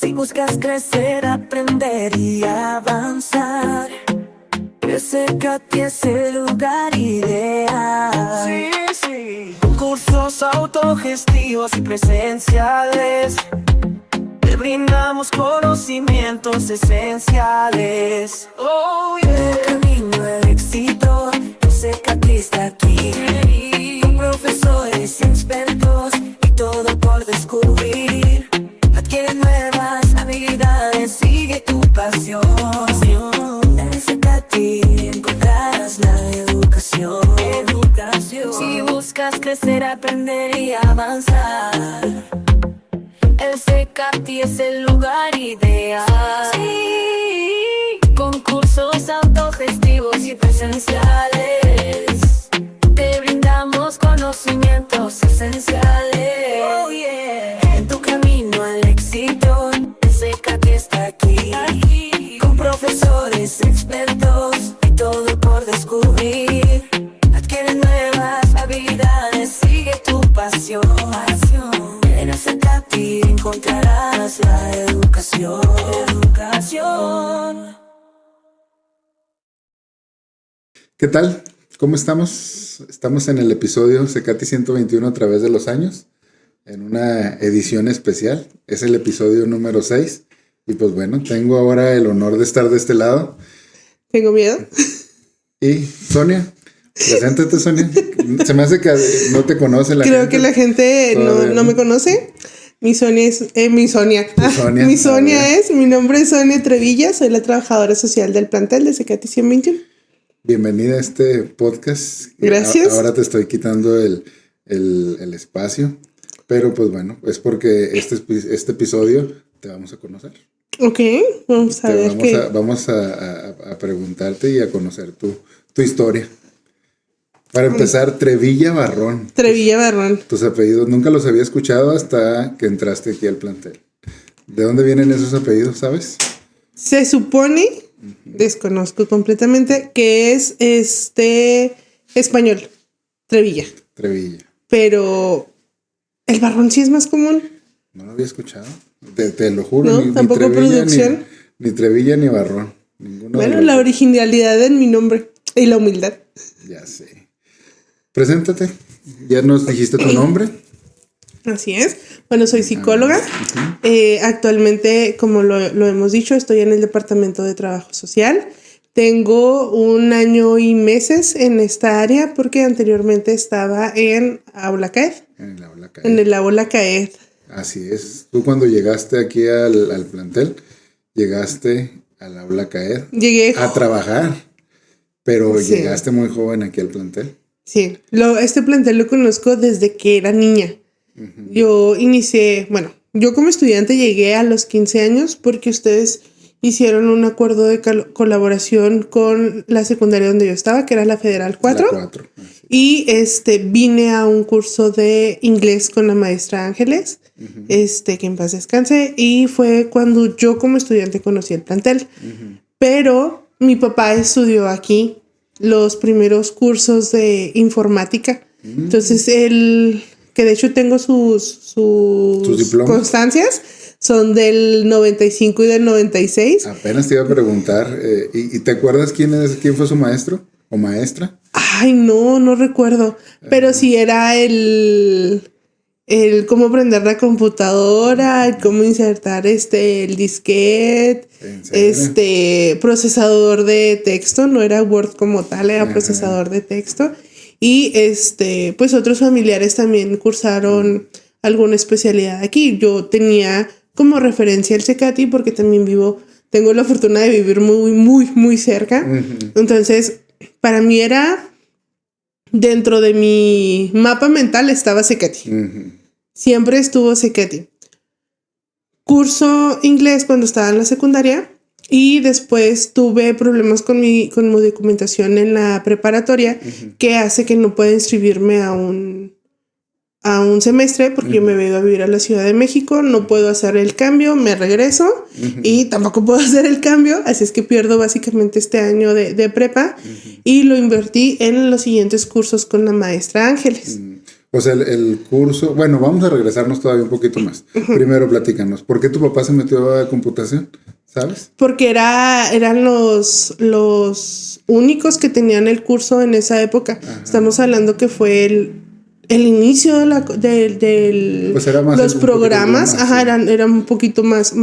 Si buscas crecer, aprender y avanzar, CKT es el lugar ideal. Sí. Cursos autogestivos y presenciales, te brindamos conocimientos esenciales. El camino al éxito, CKT está aquí, con profesores expertos y todo por descubrir. Adquiere nuevas habilidades, sigue tu pasión. En CKT encontrarás la educación. Si buscas crecer, aprender y avanzar, el CKT es el lugar ideal. Sí, con cursos autogestivos y presenciales, te brindamos conocimientos esenciales. En tu camino al éxito, el CKT está aquí, con profesores expertos y todo por descubrir. Adquiere nuevas habilidades, sigue tu pasión. En el CKT encontrarás la educación. ¿Qué tal? ¿Cómo estamos? Estamos en el episodio CKT 121 a través de los años, en una edición especial. Es el episodio número 6. Y pues bueno, tengo ahora el honor de estar de este lado. Tengo miedo. Y Sonia, preséntate, Sonia. Se me hace que no te conoce la gente. Creo que la gente no me conoce. Mi Sonia es mi Sonia. Mi nombre es Sonia Trevilla, soy la trabajadora social del plantel de CKT 121. Bienvenida a este podcast. Gracias. Ahora te estoy quitando el espacio, pero pues bueno, es porque este episodio te vamos a conocer. Ok, vamos a ver qué. Vamos a preguntarte y a conocer tu historia. Para empezar, Trevilla Barrón. Trevilla Barrón. Tus apellidos nunca los había escuchado hasta que entraste aquí al plantel. ¿De dónde vienen esos apellidos, sabes? Se supone, desconozco completamente, que es español. Trevilla. Pero el Barrón sí es más común. No lo había escuchado. Te lo juro. No, tampoco ni Trevilla, producción. Ni Trevilla ni Barrón. Bueno, la originalidad en mi nombre y la humildad. Ya sé. Preséntate. Ya nos dijiste tu nombre. Así es. Bueno, soy psicóloga. Actualmente, como lo hemos dicho, estoy en el Departamento de Trabajo Social. Tengo 1 año y meses en esta área porque anteriormente estaba en Aula CAED. En el Aula CAED. Así es. Tú cuando llegaste aquí al plantel, llegaste al Aula CAED. Llegué a trabajar, pero sí. Llegaste muy joven aquí al plantel. Sí, este plantel lo conozco desde que era niña. Yo como estudiante llegué a los 15 años porque ustedes hicieron un acuerdo de colaboración con la secundaria donde yo estaba, que era la Federal 4. La 4. Y vine a un curso de inglés con la maestra Ángeles, que en paz descanse, y fue cuando yo como estudiante conocí el plantel. Pero mi papá estudió aquí los primeros cursos de informática. Entonces que de hecho tengo sus constancias, son del 95 y del 96. Apenas te iba a preguntar, ¿y te acuerdas quién fue su maestro o maestra? Ay, no recuerdo, pero sí era el cómo prender la computadora, el cómo insertar el disquete, procesador de texto, no era Word como tal, era procesador de texto. Y pues otros familiares también cursaron alguna especialidad aquí. Yo tenía como referencia el CKT porque también tengo la fortuna de vivir muy, muy, muy cerca. Entonces, para mí era, dentro de mi mapa mental estaba CKT. Siempre estuvo CKT. Curso inglés cuando estaba en la secundaria y después tuve problemas con mi documentación en la preparatoria que hace que no pueda inscribirme a un semestre porque yo me vengo a vivir a la Ciudad de México, no puedo hacer el cambio, me regreso y tampoco puedo hacer el cambio, así es que pierdo básicamente este año de prepa y lo invertí en los siguientes cursos con la maestra Ángeles. O sea, el curso, bueno, vamos a regresarnos todavía un poquito más. Primero platícanos, ¿por qué tu papá se metió a computación? ¿Sabes? Porque eran los únicos que tenían el curso en esa época. Ajá. Estamos hablando que fue el inicio de pues era más los programas. Más, ajá, sí. Era un poquito más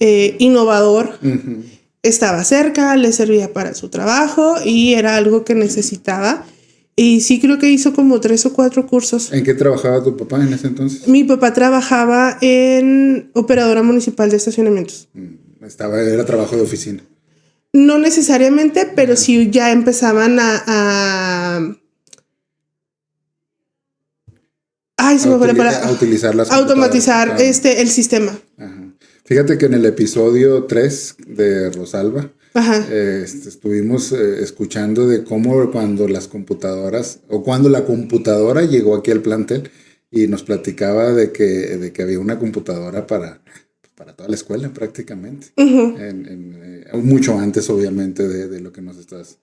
innovador. Uh-huh. Estaba cerca, le servía para su trabajo y era algo que necesitaba. Y sí creo que hizo como 3 o 4 cursos. ¿En qué trabajaba tu papá en ese entonces? Mi papá trabajaba en operadora municipal de estacionamientos. Era trabajo de oficina. No necesariamente, pero sí ya empezaban a utilizar las automatizar el sistema. Ajá. Fíjate que en el episodio 3 de Rosalba, estuvimos escuchando de cómo cuando las computadoras o cuando la computadora llegó aquí al plantel y nos platicaba de que había una computadora para toda la escuela prácticamente. Uh-huh. Mucho antes obviamente de lo que nos estás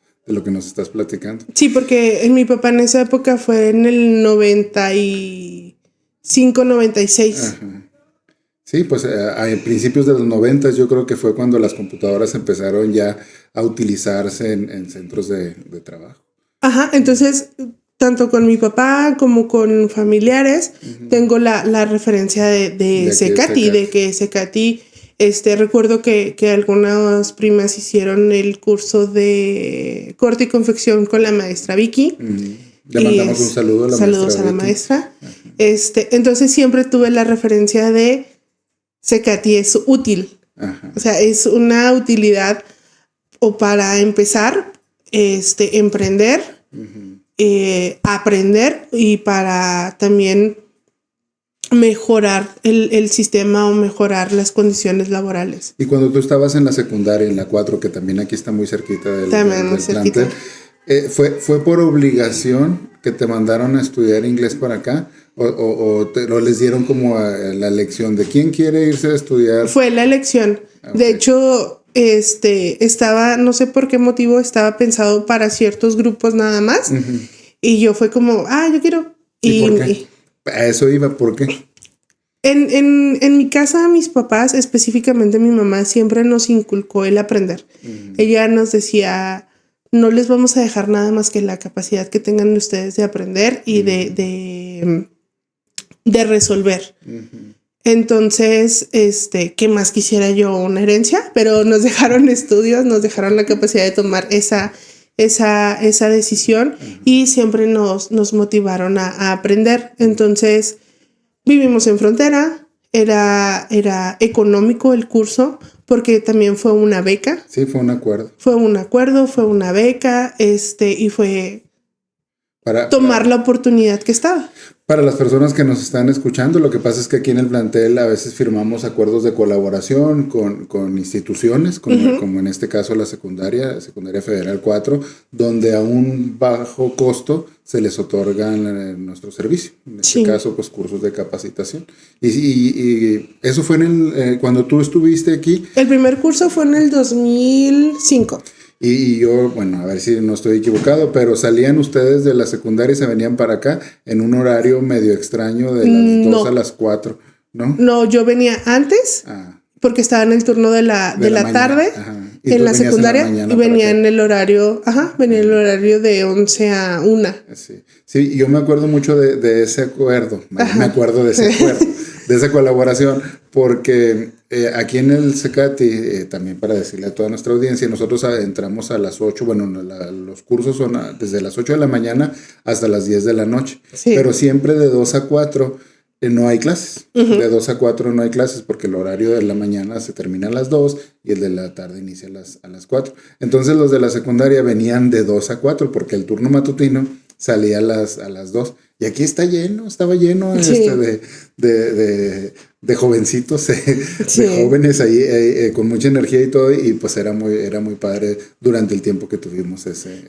platicando. Sí, porque mi papá en esa época fue en el 95, 96. Ajá. Sí, pues a principios de los 90 yo creo que fue cuando las computadoras empezaron ya a utilizarse en centros de trabajo. Ajá, entonces tanto con mi papá como con familiares tengo la referencia de Cecati, de que Cecati, recuerdo que algunas primas hicieron el curso de corte y confección con la maestra Vicky. Le mandamos un saludo a la maestra. Saludos a la maestra. Entonces siempre tuve la referencia de Cecati es útil. Ajá. O sea, es una utilidad o para empezar, emprender, aprender y para también mejorar el sistema o mejorar las condiciones laborales. Y cuando tú estabas en la secundaria, en la 4, que también aquí está muy cerquita del plantel, ¿fue por obligación que te mandaron a estudiar inglés para acá? ¿O les dieron como la elección de quién quiere irse a estudiar? Fue la elección. Okay. De hecho, estaba, no sé por qué motivo, estaba pensado para ciertos grupos nada más. Uh-huh. Y yo fue como, yo quiero. ¿Y por qué? A eso iba, ¿por qué? En mi casa, mis papás, específicamente mi mamá, siempre nos inculcó el aprender. Uh-huh. Ella nos decía, no les vamos a dejar nada más que la capacidad que tengan ustedes de aprender y de resolver. Uh-huh. Entonces, ¿qué más quisiera yo? Una herencia, pero nos dejaron estudios, nos dejaron la capacidad de tomar esa decisión. Uh-huh. Y siempre nos motivaron a aprender. Entonces, vivimos en frontera, era económico el curso, porque también fue una beca. Sí, fue un acuerdo. Fue una beca, y fue tomar la oportunidad que estaba. Para las personas que nos están escuchando, lo que pasa es que aquí en el plantel a veces firmamos acuerdos de colaboración con instituciones, como en este caso la Secundaria Federal 4, donde a un bajo costo se les otorgan nuestro servicio. En este caso, pues cursos de capacitación. Y eso fue cuando tú estuviste aquí. El primer curso fue en el 2005. Y yo, bueno, a ver si no estoy equivocado, pero salían ustedes de la secundaria y se venían para acá en un horario medio extraño de las 2 a las 4, ¿no? No, yo venía antes, porque estaba en el turno de la tarde, en la secundaria, y venía en el horario, venía en el horario de 11 a 1. Sí, yo me acuerdo mucho de ese acuerdo, de esa colaboración, porque aquí en el Cecati, también para decirle a toda nuestra audiencia, nosotros entramos a las 8, los cursos son desde las 8 de la mañana hasta las 10 de la noche, pero siempre de 2 a 4 no hay clases. Uh-huh. De 2 a 4 no hay clases porque el horario de la mañana se termina a las 2 y el de la tarde inicia a las 4. Entonces los de la secundaria venían de 2 a 4 porque el turno matutino salía a las 2. Y aquí estaba lleno de jovencitos, de jóvenes ahí con mucha energía y todo, y pues era muy padre durante el tiempo que tuvimos ese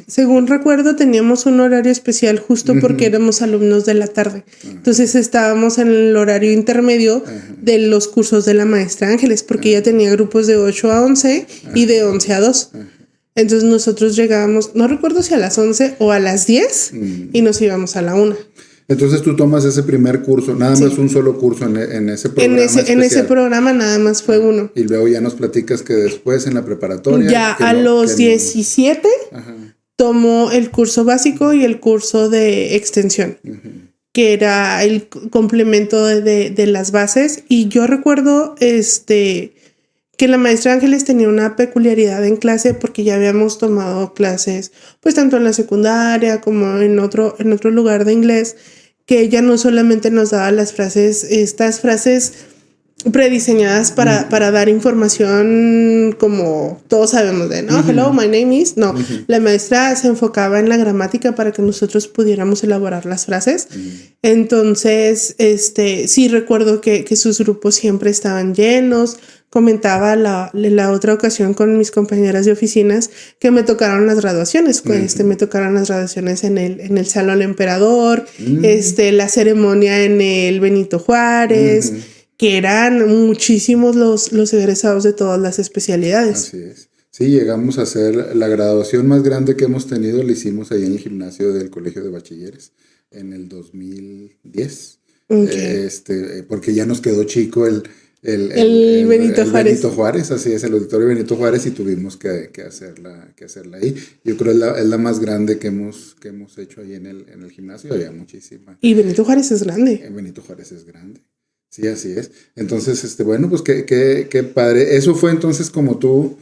según recuerdo teníamos un horario especial justo porque éramos alumnos de la tarde. Entonces estábamos en el horario intermedio de los cursos de la maestra Ángeles, porque ella tenía grupos de 8 a 11 y de 11 a 2. Entonces nosotros llegábamos, no recuerdo si a las 11 o a las 10 y nos íbamos a la 1. Entonces tú tomas ese primer curso, nada más un solo curso en ese programa En ese programa nada más fue uno. Y luego ya nos platicas que después en la preparatoria... Ya a los 17 tomó el curso básico y el curso de extensión, que era el complemento de las bases. Y yo recuerdo que la maestra Ángeles tenía una peculiaridad en clase porque ya habíamos tomado clases, pues tanto en la secundaria como en otro lugar de inglés, que ella no solamente nos daba las frases, estas frases prediseñadas para dar información como todos sabemos de, ¿no? Hello, my name is. No, la maestra se enfocaba en la gramática para que nosotros pudiéramos elaborar las frases. Entonces, sí recuerdo que sus grupos siempre estaban llenos. Comentaba la otra ocasión con mis compañeras de oficinas que me tocaron las graduaciones. Me tocaron las graduaciones en el Salón Emperador, la ceremonia en el Benito Juárez, que eran muchísimos los egresados de todas las especialidades. Así es. Sí, llegamos a hacer la graduación más grande que hemos tenido, la hicimos ahí en el gimnasio del Colegio de Bachilleres en el 2010. Okay. Porque ya nos quedó chico el Benito Juárez. Benito Juárez, así es, el auditorio Benito Juárez, y tuvimos que hacerla ahí. Yo creo que es la más grande que hemos hecho ahí en el gimnasio, había muchísima. Y Benito Juárez es grande. Benito Juárez es grande. Sí, así es. Entonces, bueno, pues qué padre. Eso fue entonces como tú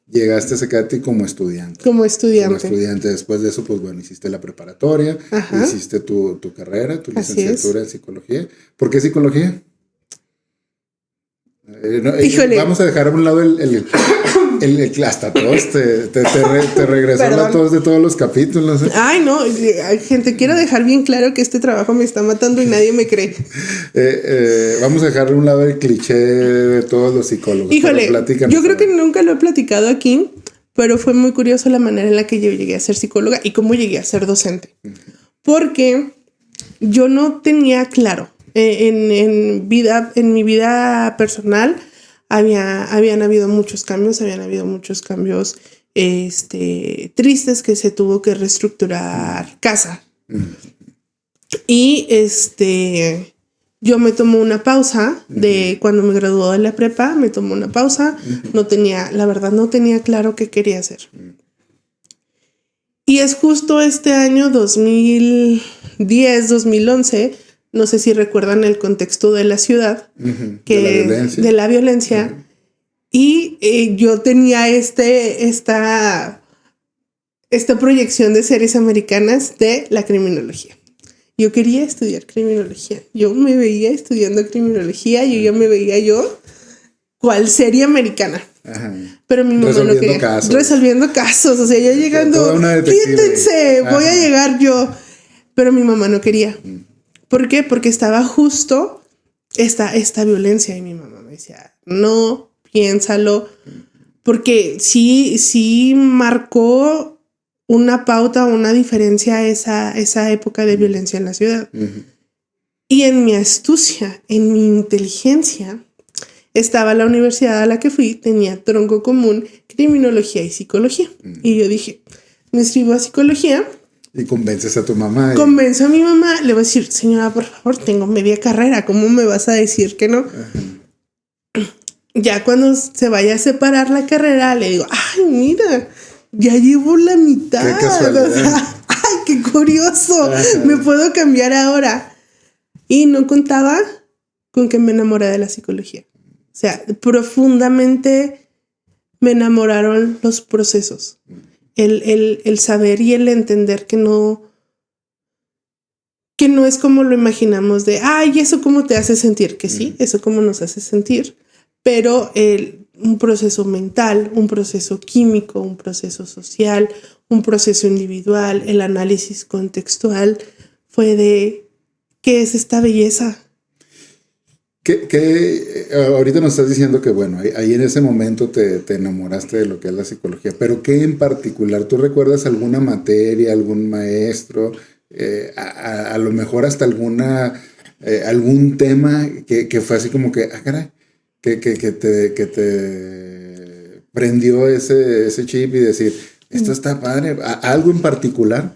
llegaste a Zacate como estudiante. Como estudiante. Después de eso, pues bueno, hiciste la preparatoria, hiciste tu carrera, tu licenciatura en psicología. ¿Por qué psicología? Híjole. Vamos a dejar a un lado hasta todos te regresaron a todos de todos los capítulos. Ay, no, gente, quiero dejar bien claro que este trabajo me está matando y nadie me cree. Vamos a dejar a un lado el cliché de todos los psicólogos. Híjole, yo creo que nunca lo he platicado aquí, pero fue muy curioso la manera en la que yo llegué a ser psicóloga y cómo llegué a ser docente. Porque yo no tenía claro. En mi vida personal habían habido muchos cambios, tristes, que se tuvo que reestructurar casa. Y yo me tomé una pausa de cuando me graduó de la prepa, me tomé una pausa, no tenía claro qué quería hacer. Y es justo este año 2010, 2011, no sé si recuerdan el contexto de la ciudad, de la violencia. Y yo tenía esta proyección de series americanas de la criminología. Yo quería estudiar criminología. Yo me veía estudiando criminología. Yo ya me veía cual serie americana. Pero mi mamá no quería. Resolviendo casos. O sea, yo llegando, quítense, voy a llegar yo. Pero mi mamá no quería. ¿Por qué? Porque estaba justo esta violencia y mi mamá me decía, no, piénsalo, porque sí marcó una pauta, una diferencia esa época de violencia en la ciudad. Y en mi astucia, en mi inteligencia, estaba la universidad a la que fui, tenía tronco común, criminología y psicología. Y yo dije, me inscribo a psicología. Y convences a tu mamá. Convenzo a mi mamá, le voy a decir, señora, por favor, tengo media carrera, ¿cómo me vas a decir que no? Ya cuando se vaya a separar la carrera, le digo, ay, mira, ya llevo la mitad. Qué casualidad. O sea, ay, qué curioso, me puedo cambiar ahora. Y no contaba con que me enamoré de la psicología. O sea, profundamente me enamoraron los procesos. El saber y el entender que no es como lo imaginamos de, ay, ¿eso cómo te hace sentir? Que sí, eso cómo nos hace sentir, pero un proceso mental, un proceso químico, un proceso social, un proceso individual, el análisis contextual fue de, ¿qué es esta belleza? Que ahorita nos estás diciendo que, bueno, ahí en ese momento te enamoraste de lo que es la psicología, pero ¿qué en particular? ¿Tú recuerdas alguna materia, algún maestro, a lo mejor hasta algún tema que fue así como que, caray, que te prendió ese chip y decir, Esto está padre. ¿Algo en particular?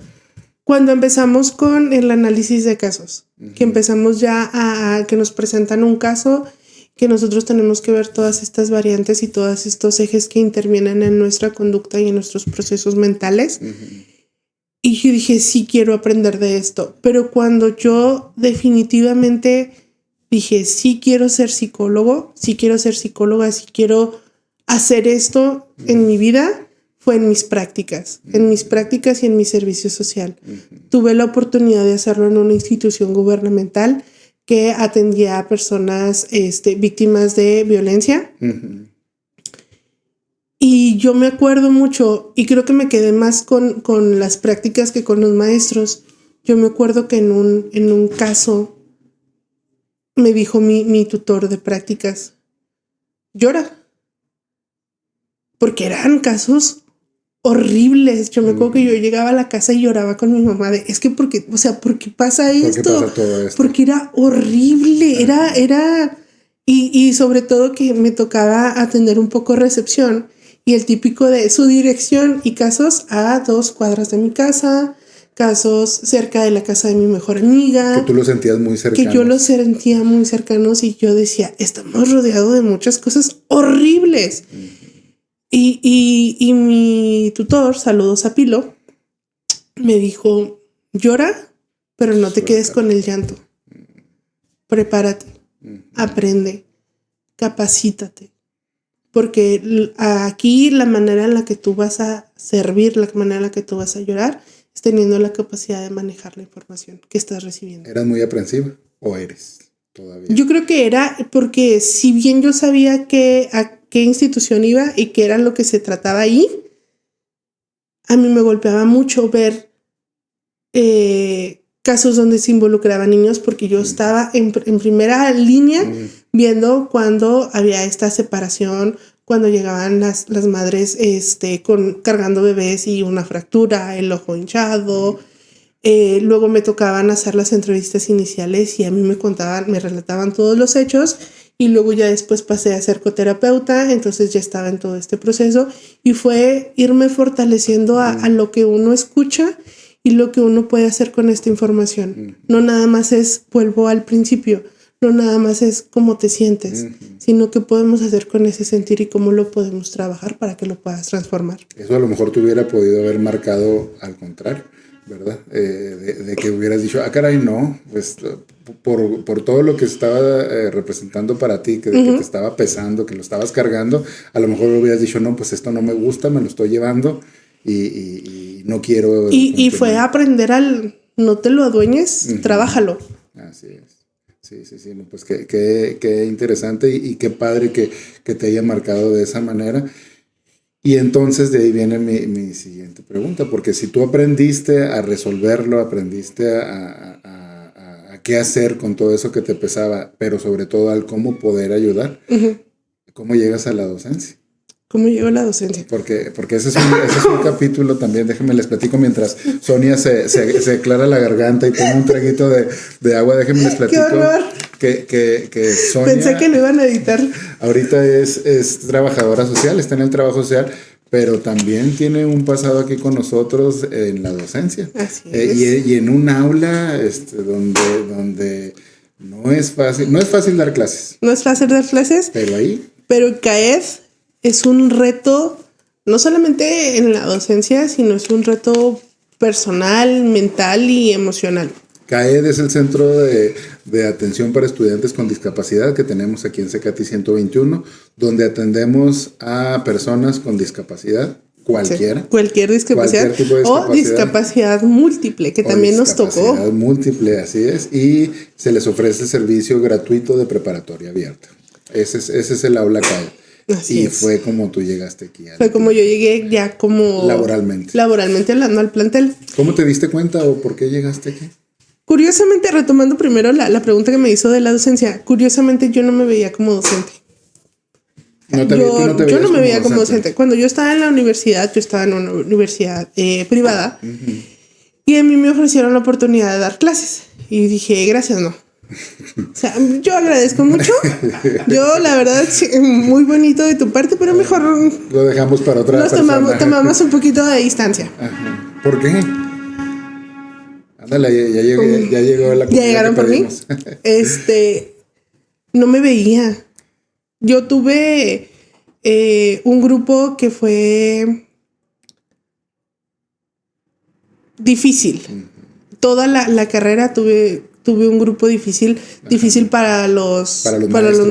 Cuando empezamos con el análisis de casos, que empezamos ya a que nos presentan un caso, que nosotros tenemos que ver todas estas variantes y todos estos ejes que intervienen en nuestra conducta y en nuestros procesos mentales. Y yo dije, sí quiero aprender de esto. Pero cuando yo definitivamente dije, sí quiero ser psicólogo, sí quiero ser psicóloga, sí quiero hacer esto en mi vida, fue en mis prácticas y en mi servicio social. Tuve la oportunidad de hacerlo en una institución gubernamental que atendía a personas víctimas de violencia. Y yo me acuerdo mucho, y creo que me quedé más con las prácticas que con los maestros. Yo me acuerdo que en un caso me dijo mi tutor de prácticas, llora. Porque eran casos horribles. Yo me acuerdo que yo llegaba a la casa y lloraba con mi mamá de, es que ¿por qué pasa esto? ¿Por qué pasa todo esto? Porque era horrible, era y sobre todo que me tocaba atender un poco recepción y el típico de su dirección y casos a 2 cuadras de mi casa, casos cerca de la casa de mi mejor amiga. Que tú los sentías muy cercanos. Que yo los sentía muy cercanos y yo decía, estamos rodeados de muchas cosas horribles. Y mi tutor, saludos a Pilo, me dijo, llora, pero no te quedes con el llanto. Prepárate, aprende, capacítate. Porque aquí la manera en la que tú vas a servir, la manera en la que tú vas a llorar, es teniendo la capacidad de manejar la información que estás recibiendo. ¿Eras muy aprensiva o eres todavía? Yo creo que era porque si bien yo sabía a qué institución iba y qué era lo que se trataba ahí, a mí me golpeaba mucho ver casos donde se involucraban niños porque yo estaba en primera línea viendo cuando había esta separación, cuando llegaban las madres cargando bebés y una fractura, el ojo hinchado. Luego me tocaban hacer las entrevistas iniciales y a mí me relataban todos los hechos. Y luego ya después pasé a ser coterapeuta, entonces ya estaba en todo este proceso y fue irme fortaleciendo a lo que uno escucha y lo que uno puede hacer con esta información. No nada más vuelvo al principio, no nada más es cómo te sientes, sino qué podemos hacer con ese sentir y cómo lo podemos trabajar para que lo puedas transformar. Eso a lo mejor te hubiera podido haber marcado al contrario, ¿verdad? De que hubieras dicho, caray, no, pues por todo lo que estaba representando para ti, que te estaba pesando, que lo estabas cargando, a lo mejor hubieras dicho, no, pues esto no me gusta, me lo estoy llevando y no quiero... Y fue aprender no te lo adueñes, trabájalo. Así es. Sí, no, pues qué interesante y qué padre que te haya marcado de esa manera. Y entonces de ahí viene mi siguiente pregunta, porque si tú aprendiste a resolverlo, aprendiste a qué hacer con todo eso que te pesaba, pero sobre todo al cómo poder ayudar, ¿cómo llegas a la docencia? ¿Cómo llegó la docencia? Porque ese es un capítulo también, déjenme les platico mientras Sonia se aclara la garganta y toma un traguito de agua, déjenme les platico. ¡Qué horror! Que Sonia... Pensé que lo iban a editar. Ahorita es trabajadora social, está en el trabajo social, pero también tiene un pasado aquí con nosotros en la docencia. Así es. Y en un aula donde no es fácil dar clases. No es fácil dar clases. Pero CAED es un reto, no solamente en la docencia, sino es un reto personal, mental y emocional. CAED es el Centro de Atención para Estudiantes con Discapacidad que tenemos aquí en CECATI 121, donde atendemos a personas con discapacidad, cualquiera. Sí, cualquier discapacidad. Cualquier tipo de discapacidad. O discapacidad múltiple, que también nos tocó. Discapacidad múltiple, así es. Y se les ofrece servicio gratuito de preparatoria abierta. Ese es el aula CAED. Así es. Fue como tú llegaste aquí. Fue como yo llegué ya como... Laboralmente hablando al plantel. ¿Cómo te diste cuenta o por qué llegaste aquí? Curiosamente, retomando primero la pregunta que me hizo de la docencia, curiosamente yo no me veía como docente. Yo no me veía como docente. Cuando yo estaba en la universidad, yo estaba en una universidad privada y a mí me ofrecieron la oportunidad de dar clases. Y dije, gracias, no. O sea, yo agradezco mucho. Yo, la verdad, sí, muy bonito de tu parte, pero mejor lo dejamos para otra persona. Tomamos un poquito de distancia. Ajá. ¿Por qué? Ándale, ya llegó la comida. Ya llegaron que por mí. No me veía. Yo tuve un grupo que fue difícil. Toda la carrera tuve un grupo difícil para los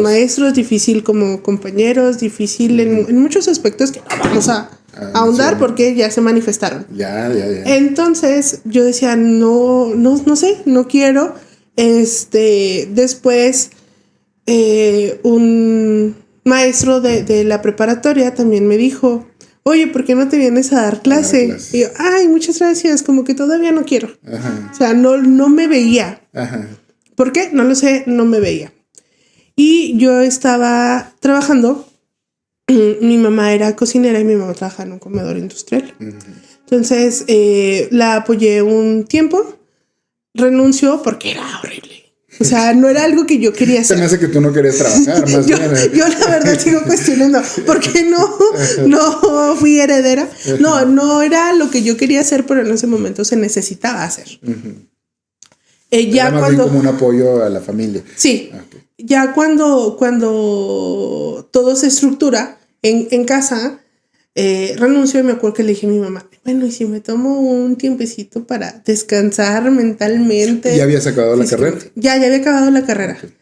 maestros, difícil como compañeros, difícil en muchos aspectos que no vamos a ahondar porque ya se manifestaron. Ya. Entonces yo decía, no sé, no quiero. Después un maestro de la preparatoria también me dijo, oye, ¿por qué no te vienes a dar clase? Y yo, ay, muchas gracias, como que todavía no quiero. Ajá. O sea, no me veía. Ajá. ¿Por qué? No lo sé, no me veía. Y yo estaba trabajando, mi mamá era cocinera y mi mamá trabajaba en un comedor industrial. Uh-huh. Entonces, la apoyé un tiempo, renunció porque era horrible. O sea, no era algo que yo quería hacer. Se me hace que tú no querías trabajar, más bien. Yo la verdad sigo cuestionando, ¿por qué no fui heredera? No era lo que yo quería hacer, pero en ese momento se necesitaba hacer. Uh-huh. Ya más bien como un apoyo a la familia. Sí. Okay. Ya cuando todo se estructura en casa, renuncio y me acuerdo que le dije a mi mamá, bueno, y si me tomo un tiempecito para descansar mentalmente. ¿Ya habías acabado la carrera? Ya había acabado la carrera. Okay.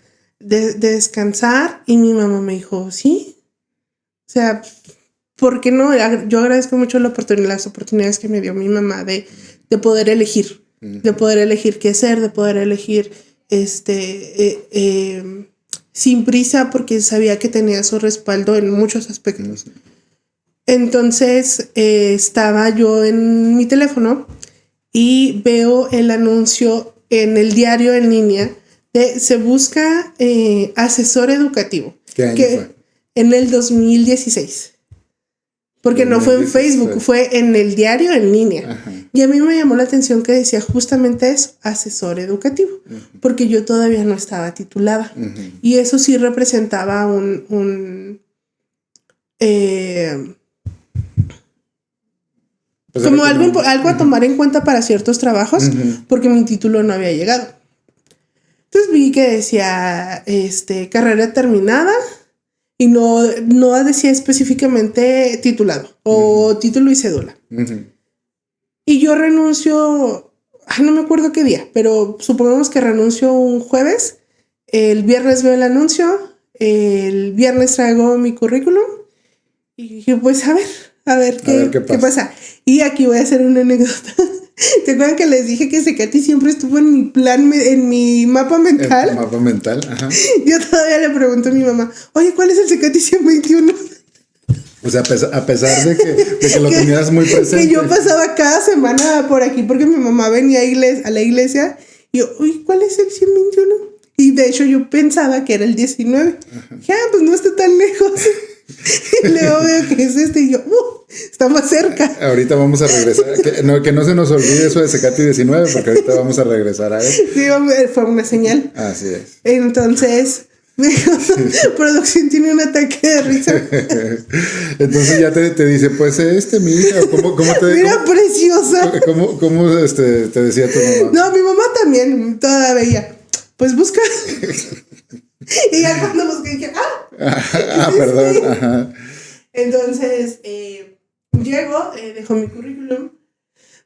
De descansar, y mi mamá me dijo, sí. O sea, ¿por qué no? Yo agradezco mucho las oportunidades que me dio mi mamá de poder elegir. De poder elegir qué hacer, de poder elegir sin prisa, porque sabía que tenía su respaldo en muchos aspectos. Entonces estaba yo en mi teléfono y veo el anuncio en el diario en línea de se busca asesor educativo. ¿Qué año fue? En el 2016. Porque no fue en Facebook, fue en el diario en línea. Ajá. Y a mí me llamó la atención que decía justamente eso, asesor educativo, uh-huh. Porque yo todavía no estaba titulada. Uh-huh. Y eso sí representaba como algo a tomar en cuenta para ciertos trabajos, uh-huh. Porque mi título no había llegado. Entonces vi que decía carrera terminada. Y no decía específicamente titulado o uh-huh. Título y cédula. Uh-huh. Y yo renuncio, no me acuerdo qué día, pero supongamos que renuncio un jueves. El viernes veo el anuncio, el viernes traigo mi currículum y dije, pues a ver qué pasa. Y aquí voy a hacer una anécdota. ¿Te acuerdan que les dije que Secati siempre estuvo en mi plan, en mi mapa mental? El mapa mental, ajá. Yo todavía le pregunto a mi mamá, oye, ¿cuál es el Secati 121? O sea, a pesar de que lo tenías muy presente. Que yo pasaba cada semana por aquí porque mi mamá venía a la iglesia y yo, uy, ¿cuál es el 121? Y de hecho yo pensaba que era el 19. Ya, pues no está tan lejos. Y luego veo que es y yo, está más cerca. Ahorita vamos a regresar. Que no se nos olvide eso de Secati 19, porque ahorita vamos a regresar a él. Sí, fue una señal. Así es. Entonces, producción tiene un ataque de risa. Entonces ya te dice, pues mira, ¿cómo te mira, preciosa. ¿Cómo te decía tu mamá? No, mi mamá también, todavía. Pues busca. Y ya cuando busqué dije, perdón. Sí. Ajá. Entonces, llego, dejo mi currículum,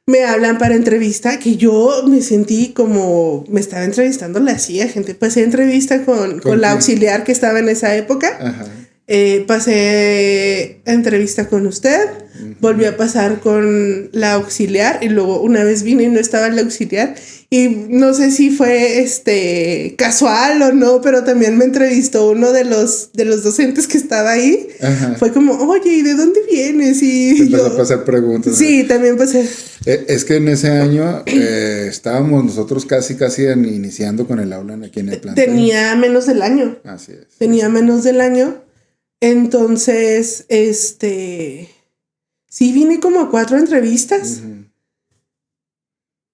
me hablan para entrevista, que yo me sentí como me estaba entrevistando la CIA, gente. Pasé entrevista con la auxiliar que estaba en esa época. Ajá. Pasé entrevista con usted, uh-huh. Volví a pasar con la auxiliar y luego una vez vine y no estaba la auxiliar y no sé si fue casual o no, pero también me entrevistó uno de los docentes que estaba ahí. Ajá. Fue como, oye, ¿y de dónde vienes? Y te empezó a pasar preguntas. Sí, también pasé. Es que en ese año estábamos nosotros casi iniciando con el aula aquí en el plantel. Tenía menos del año. Así es. Tenía menos del año. Entonces, sí vine como a 4 entrevistas. Uh-huh.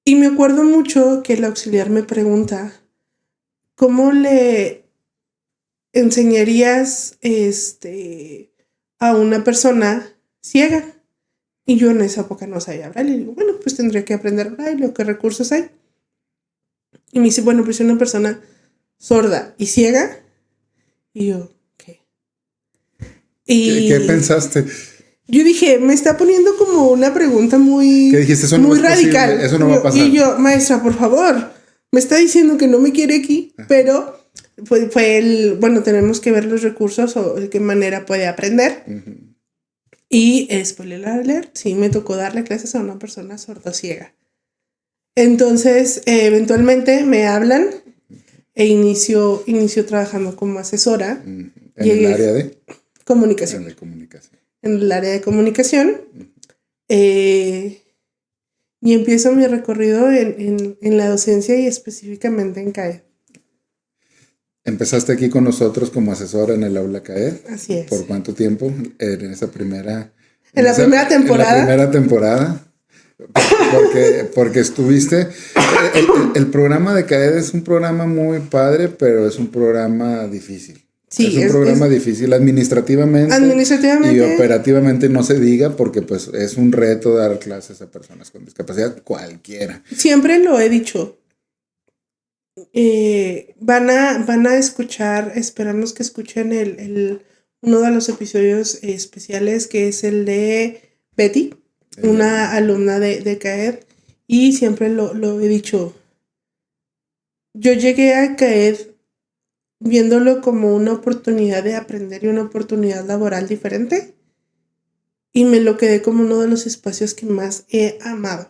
Y me acuerdo mucho que el auxiliar me pregunta, ¿cómo le enseñarías a una persona ciega? Y yo en esa época no sabía braille. Y digo, bueno, pues tendría que aprender braille, ¿qué recursos hay? Y me dice, bueno, pues una persona sorda y ciega. Y yo, ¿qué? Y ¿Qué pensaste? yo dije, me está poniendo como una pregunta muy, ¿Qué dijiste? Eso no muy es posible, radical. eso no va a pasar. Y yo, maestra, por favor, me está diciendo que no me quiere aquí, pero bueno, tenemos que ver los recursos o de qué manera puede aprender. Uh-huh. Y spoiler alert, sí, me tocó darle clases a una persona sordociega. Entonces, eventualmente me hablan e inicio trabajando como asesora. En el área de comunicación. En el área de comunicación. Y empiezo mi recorrido en la docencia y específicamente en CAED. Empezaste aquí con nosotros como asesora en el aula CAED. Así es. ¿Por cuánto tiempo? En esa primera... En la primera temporada. En la primera temporada. Porque estuviste... El programa de CAED es un programa muy padre, pero es un programa difícil. Sí, es un programa difícil administrativamente y operativamente no se diga, porque pues es un reto dar clases a personas con discapacidad cualquiera. Siempre lo he dicho. Van a escuchar, esperamos que escuchen uno de los episodios especiales, que es el de Betty, una alumna de CAED, y siempre lo he dicho. Yo llegué a CAED viéndolo como una oportunidad de aprender y una oportunidad laboral diferente, y me lo quedé como uno de los espacios que más he amado.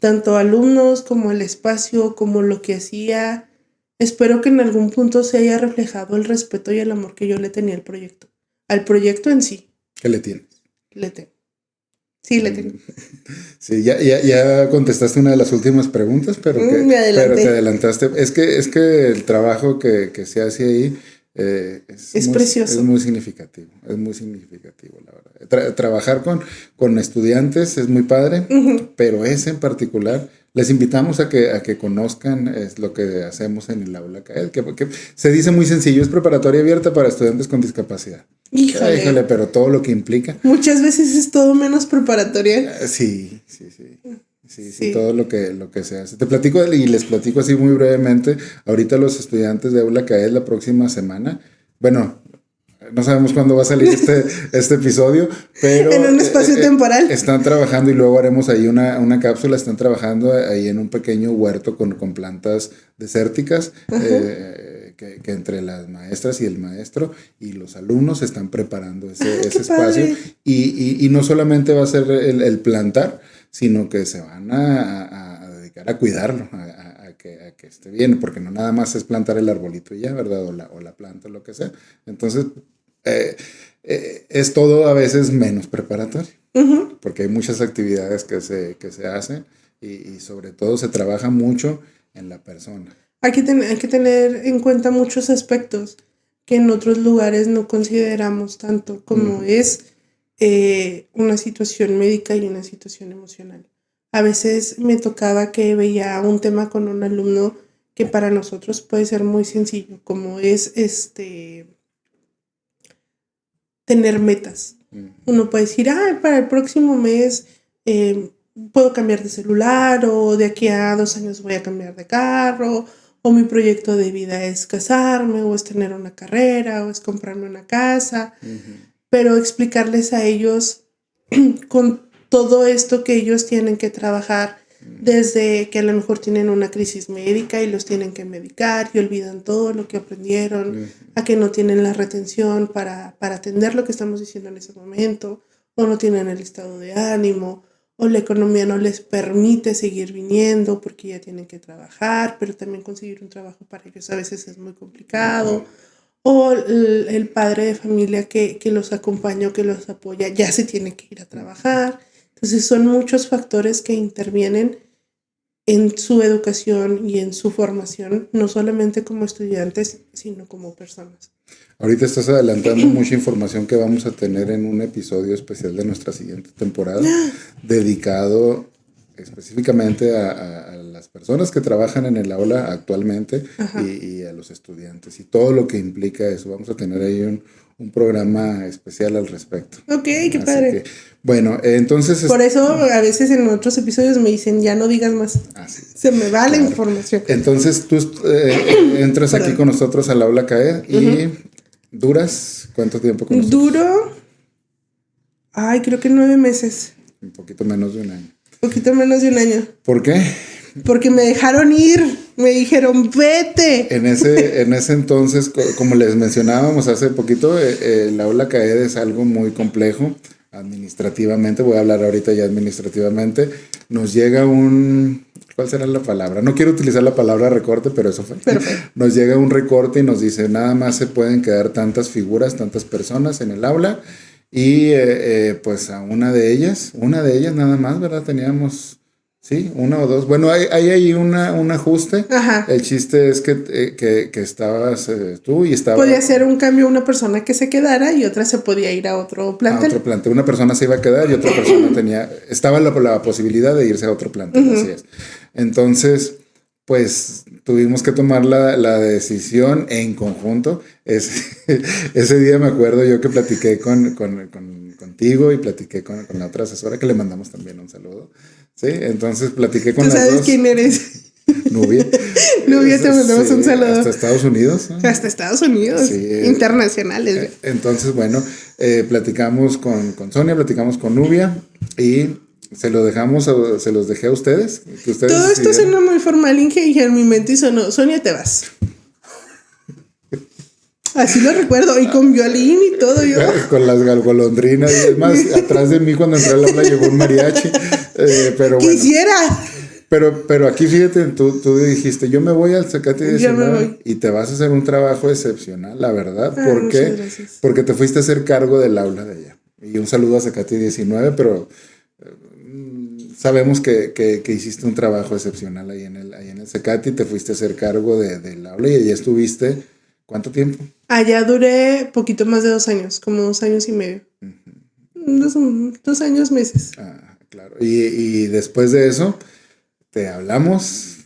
Tanto alumnos como el espacio, como lo que hacía. Espero que en algún punto se haya reflejado el respeto y el amor que yo le tenía al proyecto en sí. ¿Qué le tienes? Le tengo. Sí, le tengo. Sí, ya contestaste una de las últimas preguntas, pero te adelantaste. Es que el trabajo que se hace ahí es precioso. Es muy significativo, la verdad. Trabajar con estudiantes es muy padre, uh-huh. Pero ese en particular, les invitamos a que conozcan lo que hacemos en el aula CAED, que se dice muy sencillo, es preparatoria abierta para estudiantes con discapacidad. Híjole, pero todo lo que implica. Muchas veces es todo menos preparatoria. Sí, todo lo que se hace. Te platico y les platico así muy brevemente. Ahorita los estudiantes de aula CAED la próxima semana, bueno, no sabemos cuándo va a salir este episodio, pero en un espacio temporal. Están trabajando, y luego haremos ahí una cápsula. Están trabajando ahí en un pequeño huerto con plantas desérticas, que entre las maestras y el maestro y los alumnos están preparando ese espacio. Y no solamente va a ser el plantar, sino que se van a dedicar a cuidarlo, a que esté bien, porque no nada más es plantar el arbolito y ya, ¿verdad? O la planta, o lo que sea. Entonces, es todo a veces menos preparatorio, uh-huh. Porque hay muchas actividades que se hacen y sobre todo se trabaja mucho en la persona. Hay que tener en cuenta muchos aspectos que en otros lugares no consideramos tanto, como uh-huh. es una situación médica y una situación emocional. A veces me tocaba que veía un tema con un alumno que para nosotros puede ser muy sencillo, como es tener metas. Uno puede decir, para el próximo mes puedo cambiar de celular, o de aquí a 2 años voy a cambiar de carro, o mi proyecto de vida es casarme, o es tener una carrera, o es comprarme una casa. Uh-huh. Pero explicarles a ellos con todo esto que ellos tienen que trabajar, desde que a lo mejor tienen una crisis médica y los tienen que medicar y olvidan todo lo que aprendieron, a que no tienen la retención para atender lo que estamos diciendo en ese momento, o no tienen el estado de ánimo, o la economía no les permite seguir viniendo porque ya tienen que trabajar, pero también conseguir un trabajo para ellos a veces es muy complicado. O el padre de familia que los acompaña o que los apoya ya se tiene que ir a trabajar. Entonces son muchos factores que intervienen en su educación y en su formación, no solamente como estudiantes, sino como personas. Ahorita estás adelantando mucha información que vamos a tener en un episodio especial de nuestra siguiente temporada, dedicado específicamente a las personas que trabajan en el aula actualmente y a los estudiantes y todo lo que implica eso. Vamos a tener ahí un programa especial al respecto. Ok, qué Así padre. que, bueno, entonces... Por eso a veces en otros episodios me dicen, ya no digas más. Así. Se me va la información. Entonces tú entras aquí con nosotros al aula CAED y duras, ¿cuánto tiempo con nosotros? Duro, creo que 9 meses. Un poquito menos de un año. Poquito menos de un año. ¿Por qué? Porque me dejaron ir. Me dijeron, vete. En ese entonces, como les mencionábamos hace poquito, el aula CAED es algo muy complejo administrativamente. Voy a hablar ahorita ya administrativamente. Nos llega ¿cuál será la palabra? No quiero utilizar la palabra recorte, pero eso fue. Perfecto. Nos llega un recorte y nos dice, nada más se pueden quedar tantas figuras, tantas personas en el aula. Y pues a una de ellas nada más, ¿verdad? Teníamos, sí, una o dos. Bueno, hay ahí un ajuste. Ajá. El chiste es que estabas tú y estaba... Podía hacer un cambio una persona que se quedara y otra se podía ir a otro plantel. A otro plantel. Una persona se iba a quedar y otra persona estaba la posibilidad de irse a otro plantel, así es. Entonces, pues tuvimos que tomar la decisión en conjunto. Ese día me acuerdo yo que platiqué contigo y platiqué con la otra asesora, que le mandamos también un saludo. Sí, entonces platiqué con las dos. ¿Tú sabes quién eres? Nubia. Nubia, te mandamos un saludo. Hasta Estados Unidos. Hasta Estados Unidos. Sí, internacionales. Entonces, bueno, platicamos con Sonia, platicamos con Nubia y se los dejé a ustedes. Todo esto suena muy formal, Inge, y en mi mente sonó, Sonia, te vas. Así lo recuerdo, y con violín y todo yo. Con las golondrinas, y es más, atrás de mí cuando entré al aula llegó un mariachi. Pero bueno. ¡Quisiera! Pero aquí fíjate, tú dijiste, yo me voy al Zacate 19 y te vas a hacer un trabajo excepcional, la verdad. ¿Por qué? Porque te fuiste a hacer cargo del aula de allá. Y un saludo a Zacate 19, pero sabemos que hiciste un trabajo excepcional ahí en el Zacate y te fuiste a hacer cargo del aula y allá estuviste, ¿cuánto tiempo? Allá duré poquito más de 2 años, como 2 años y medio. 2 años, meses. Claro. Y después de eso, te hablamos.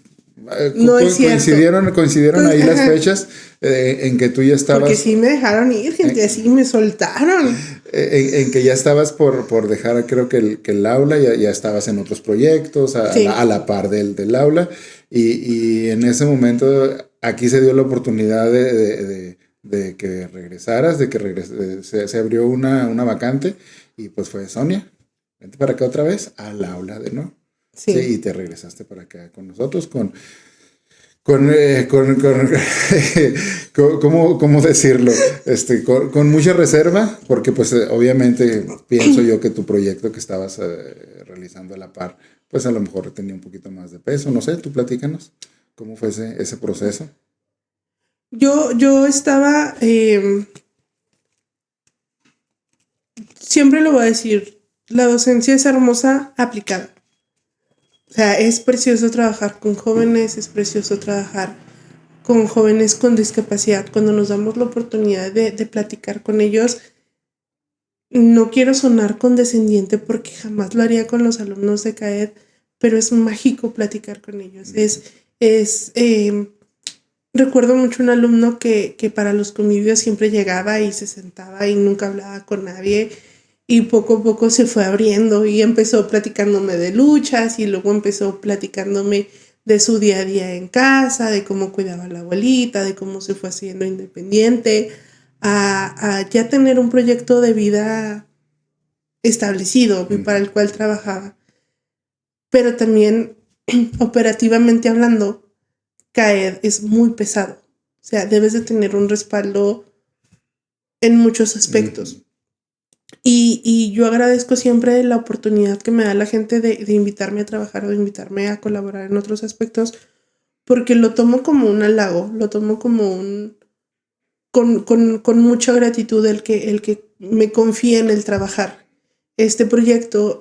No es cierto. Coincidieron ahí las fechas en que tú ya estabas. Porque sí me dejaron ir, gente, así me soltaron. En que ya estabas por dejar, creo que el aula, ya estabas en otros proyectos, a la par del aula. Y en ese momento, aquí se dio la oportunidad de que regresaras, se abrió una vacante y pues fue Sonia. Vente para acá otra vez al aula de nuevo. Sí, y te regresaste para acá con nosotros, ¿cómo decirlo? Con mucha reserva, porque pues obviamente pienso yo que tu proyecto que estabas realizando a la par, pues a lo mejor tenía un poquito más de peso, no sé, tú platícanos, ¿cómo fue ese proceso? Yo estaba, siempre lo voy a decir, la docencia es hermosa aplicada. O sea, es precioso trabajar con jóvenes, es precioso trabajar con jóvenes con discapacidad. Cuando nos damos la oportunidad de platicar con ellos, no quiero sonar condescendiente porque jamás lo haría con los alumnos de CAED, pero es mágico platicar con ellos. Recuerdo mucho un alumno que para los convivios siempre llegaba y se sentaba y nunca hablaba con nadie. Y poco a poco se fue abriendo y empezó platicándome de luchas y luego empezó platicándome de su día a día en casa, de cómo cuidaba a la abuelita, de cómo se fue haciendo independiente, a ya tener un proyecto de vida establecido para el cual trabajaba. Pero también, operativamente hablando, CAED es muy pesado. O sea, debes de tener un respaldo en muchos aspectos. Y yo agradezco siempre la oportunidad que me da la gente de invitarme a trabajar o de invitarme a colaborar en otros aspectos, porque lo tomo como un halago, lo tomo como con mucha gratitud el que me confíe en el trabajar. Este proyecto,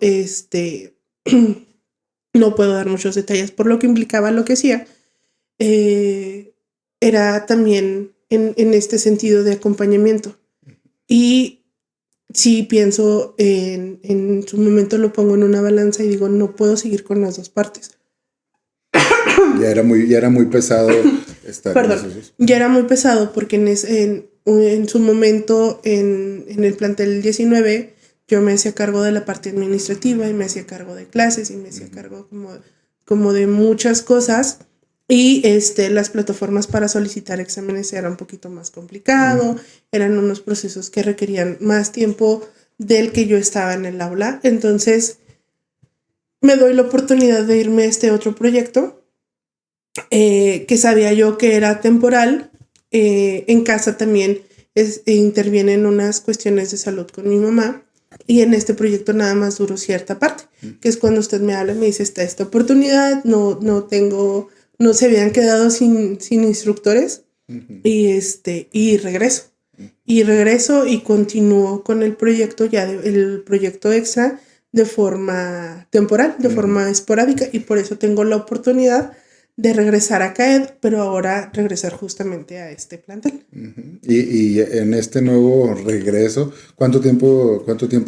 no puedo dar muchos detalles por lo que implicaba lo que hacía, era también en este sentido de acompañamiento. Y sí pienso en su momento lo pongo en una balanza y digo, no puedo seguir con las dos partes. Ya era muy pesado estar Perdón, en esos. ya era muy pesado porque en su momento en el plantel 19 yo me hacía cargo de la parte administrativa y me hacía cargo de clases y me hacía cargo como de muchas cosas y las plataformas para solicitar exámenes era un poquito más complicado, eran unos procesos que requerían más tiempo del que yo estaba en el aula, entonces me doy la oportunidad de irme a este otro proyecto que sabía yo que era temporal. En casa también intervienen unas cuestiones de salud con mi mamá y en este proyecto nada más duró cierta parte, que es cuando usted me habla y me dice está esta oportunidad, no se habían quedado sin instructores y regreso. Y regreso y continúo con el proyecto el proyecto extra de forma temporal, de forma esporádica y por eso tengo la oportunidad de regresar a CAED, pero ahora regresar justamente a este plantel. Y en este nuevo regreso, ¿cuánto tiempo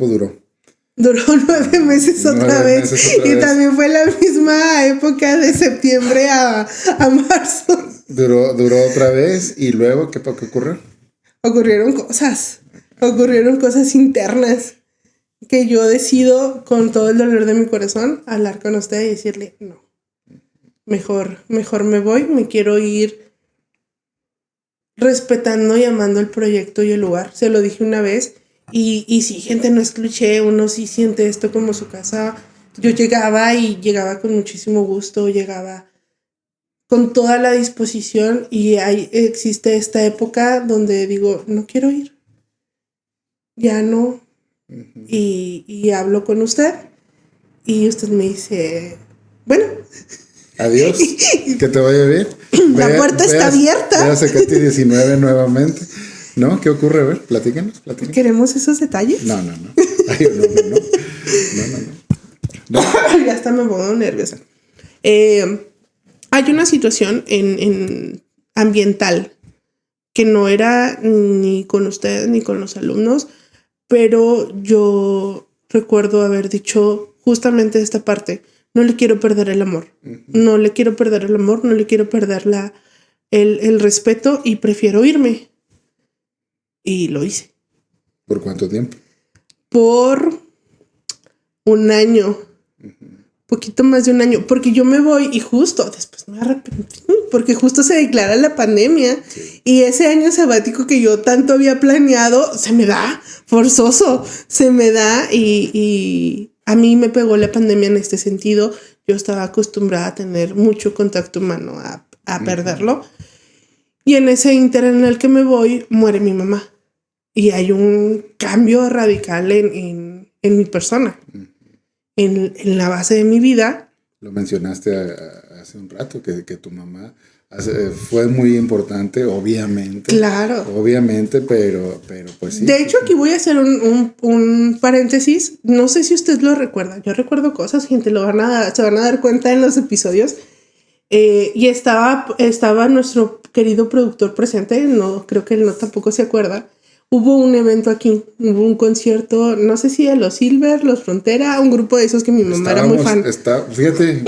duró? Duró 9 meses otra vez. Y también fue la misma época de septiembre a marzo. Duró otra vez y luego, ¿qué ocurrió? Ocurrieron cosas internas que yo decido con todo el dolor de mi corazón hablar con usted y decirle no. Mejor me voy, me quiero ir respetando y amando el proyecto y el lugar. Se lo dije una vez y sí, gente, no es cliché, uno sí siente esto como su casa. Yo llegaba con muchísimo gusto, llegaba con toda la disposición y ahí existe esta época donde digo, no quiero ir, ya no. Y hablo con usted y usted me dice, bueno, adiós, que te vaya bien. La puerta está abierta. Veas a Katy 19 nuevamente. ¿No? ¿Qué ocurre? A ver, platícanos. ¿Queremos esos detalles? No. Ay, no. Ya hasta me pongo nerviosa. Hay una situación en ambiental que no era ni con ustedes ni con los alumnos, pero yo recuerdo haber dicho justamente esta parte. No le quiero perder el amor. No le quiero perder el amor, no le quiero perder el respeto y prefiero irme. Y lo hice. ¿Por cuánto tiempo? Por un año. Poquito más de un año. Porque yo me voy y justo después me arrepentí. Porque justo se declara la pandemia. Sí. Y ese año sabático que yo tanto había planeado, se me da forzoso. Se me da y a mí me pegó la pandemia en este sentido. Yo estaba acostumbrada a tener mucho contacto humano, a perderlo. Y en ese ínter en el que me voy, muere mi mamá. Y hay un cambio radical en mi persona, en la base de mi vida. Lo mencionaste hace un rato, que tu mamá fue muy importante, obviamente. Claro. Obviamente, pero pues sí. De hecho, aquí voy a hacer un paréntesis. No sé si usted lo recuerda. Yo recuerdo cosas, gente, se van a dar cuenta en los episodios. Y estaba nuestro querido productor presente. No, creo que él no tampoco se acuerda. Hubo un evento aquí, hubo un concierto, no sé si de los Silver, los Frontera, un grupo de esos que mi mamá era muy fan. Fíjate,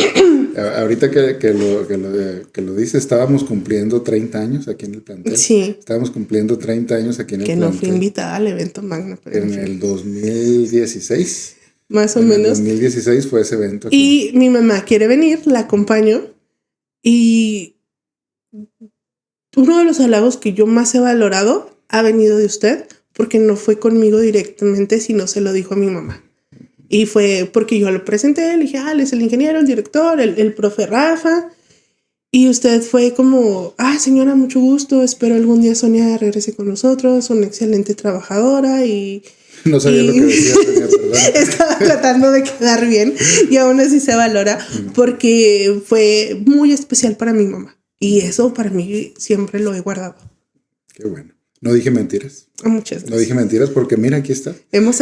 ahorita que lo dice, estábamos cumpliendo 30 años aquí en el plantel. Sí. Estábamos cumpliendo 30 años aquí en el plantel. Que no fui invitada al evento magno. En el 2016. Más o menos. En el 2016 fue ese evento aquí. Y mi mamá quiere venir, la acompaño. Y uno de los halagos que yo más he valorado ha venido de usted, porque no fue conmigo directamente, sino se lo dijo a mi mamá. Y fue porque yo lo presenté, le dije, él es el ingeniero, el director, el profe Rafa. Y usted fue como, señora, mucho gusto, espero algún día Sonia regrese con nosotros, una excelente trabajadora y... No sabía lo que decía, Sonia, perdón. Estaba tratando de quedar bien y aún así se valora porque fue muy especial para mi mamá. Y eso para mí siempre lo he guardado. Qué bueno. No dije mentiras. Muchas gracias. No dije mentiras porque mira, aquí está. Hemos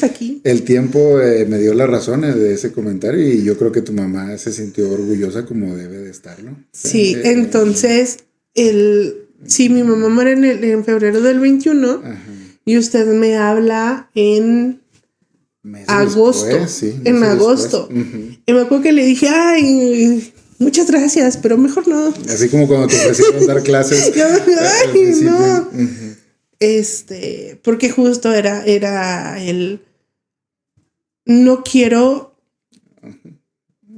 aquí. El tiempo me dio las razones de ese comentario y yo creo que tu mamá se sintió orgullosa como debe de estarlo. Sí, entonces, mi mamá muere en febrero del 21 y usted me habla en agosto. Después, sí, en agosto. Y me acuerdo que le dije, muchas gracias, pero mejor no. Así como cuando te ofrecieron dar clases. Ay, no. Porque justo era el no quiero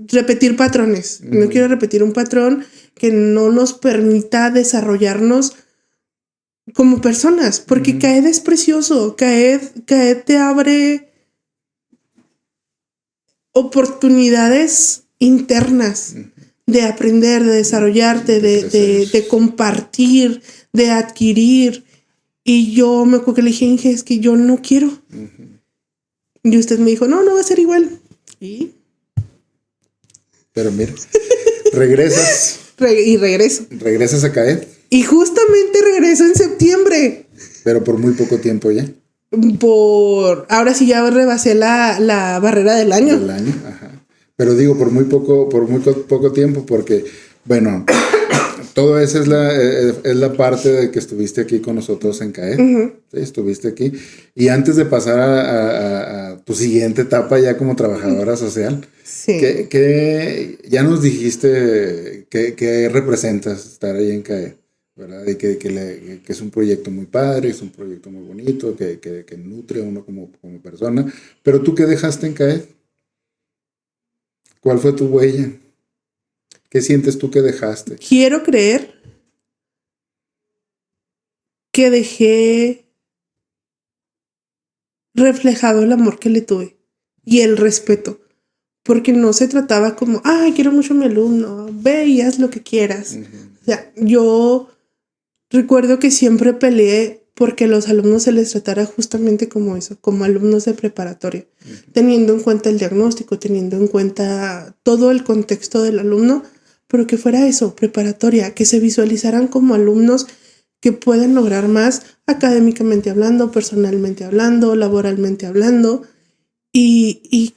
repetir patrones. No quiero repetir un patrón que no nos permita desarrollarnos como personas, porque Caed es precioso. Caed te abre oportunidades internas de aprender, de desarrollarte, de compartir, de adquirir. Y yo me acuerdo que le dije, Inge, es que yo no quiero. Y usted me dijo, no va a ser igual. ¿Y? Pero mira, regresas. Y regreso. Regresas a Caed. Y justamente regreso en septiembre. Pero por muy poco tiempo ya. Ahora sí ya rebasé la barrera del año. Del año, ajá. Pero digo, por muy poco tiempo, porque, bueno, todo eso es la parte de que estuviste aquí con nosotros en CAED. Sí, estuviste aquí. Y antes de pasar a tu siguiente etapa ya como trabajadora social, sí. que ya nos dijiste que representas estar ahí en CAED, ¿verdad? Y que es un proyecto muy padre, es un proyecto muy bonito, que nutre a uno como persona. Pero tú, ¿qué dejaste en CAED? ¿Cuál fue tu huella? ¿Qué sientes tú que dejaste? Quiero creer que dejé reflejado el amor que le tuve y el respeto, porque no se trataba como, quiero mucho a mi alumno, ve y haz lo que quieras. O sea, yo recuerdo que siempre peleé porque a los alumnos se les tratara justamente como eso, como alumnos de preparatoria, teniendo en cuenta el diagnóstico, teniendo en cuenta todo el contexto del alumno, pero que fuera eso, preparatoria, que se visualizaran como alumnos que pueden lograr más académicamente hablando, personalmente hablando, laboralmente hablando, y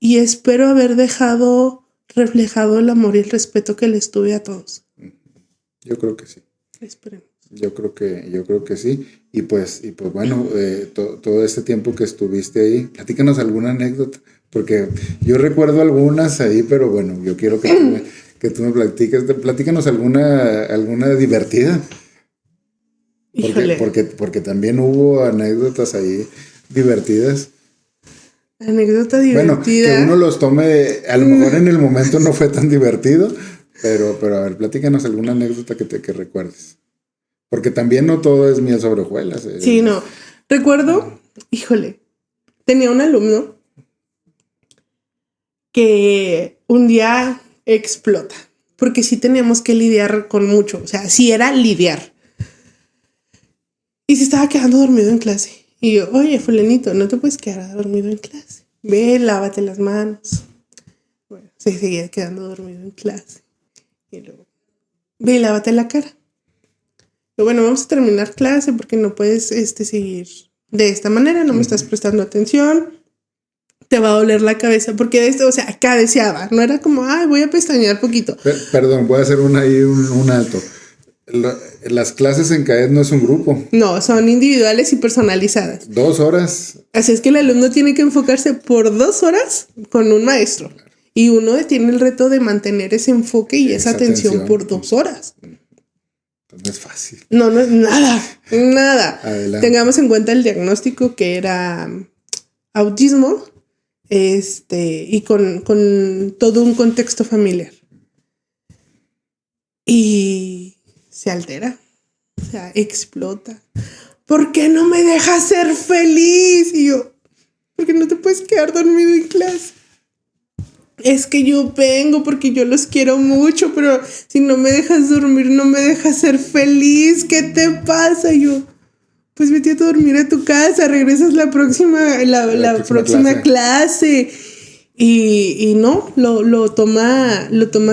espero haber dejado reflejado el amor y el respeto que les tuve a todos. Yo creo que sí. Esperemos. Yo creo que sí. Y pues bueno, todo este tiempo que estuviste ahí, platícanos alguna anécdota, porque yo recuerdo algunas ahí, pero bueno, yo quiero que tú me platiques. Platícanos alguna divertida. Porque también hubo anécdotas ahí divertidas. Anécdota divertida. Bueno, que uno los tome, a lo mejor en el momento no fue tan divertido, pero a ver, platícanos alguna anécdota que recuerdes. Porque también no todo es miel sobre hojuelas. Sí, no. Recuerdo, tenía un alumno que un día explota, porque sí teníamos que lidiar con mucho, o sea, sí era lidiar. Y se estaba quedando dormido en clase. Y yo, oye, fulanito, no te puedes quedar dormido en clase. Ve, lávate las manos. Bueno, se seguía quedando dormido en clase. Y luego, ve, lávate la cara. Pero bueno, vamos a terminar clase porque no puedes seguir de esta manera, no me estás prestando atención, te va a doler la cabeza, porque cabeceaba, no era como, voy a pestañear poquito. Perdón, voy a hacer un alto. Las clases en CAED no es un grupo. No, son individuales y personalizadas. 2 horas. Así es que el alumno tiene que enfocarse por 2 horas con un maestro. Y uno tiene el reto de mantener ese enfoque y esa atención por 2 horas. No es fácil. No es nada. Adelante. Tengamos en cuenta el diagnóstico que era autismo, y con todo un contexto familiar. Y se altera, o sea, explota. ¿Por qué no me dejas ser feliz? Y yo, ¿por qué no te puedes quedar dormido en clase? Es que yo vengo porque yo los quiero mucho, pero si no me dejas dormir, no me dejas ser feliz. ¿Qué te pasa? Y yo, pues vete a dormir a tu casa, regresas la próxima clase. Y no, lo toma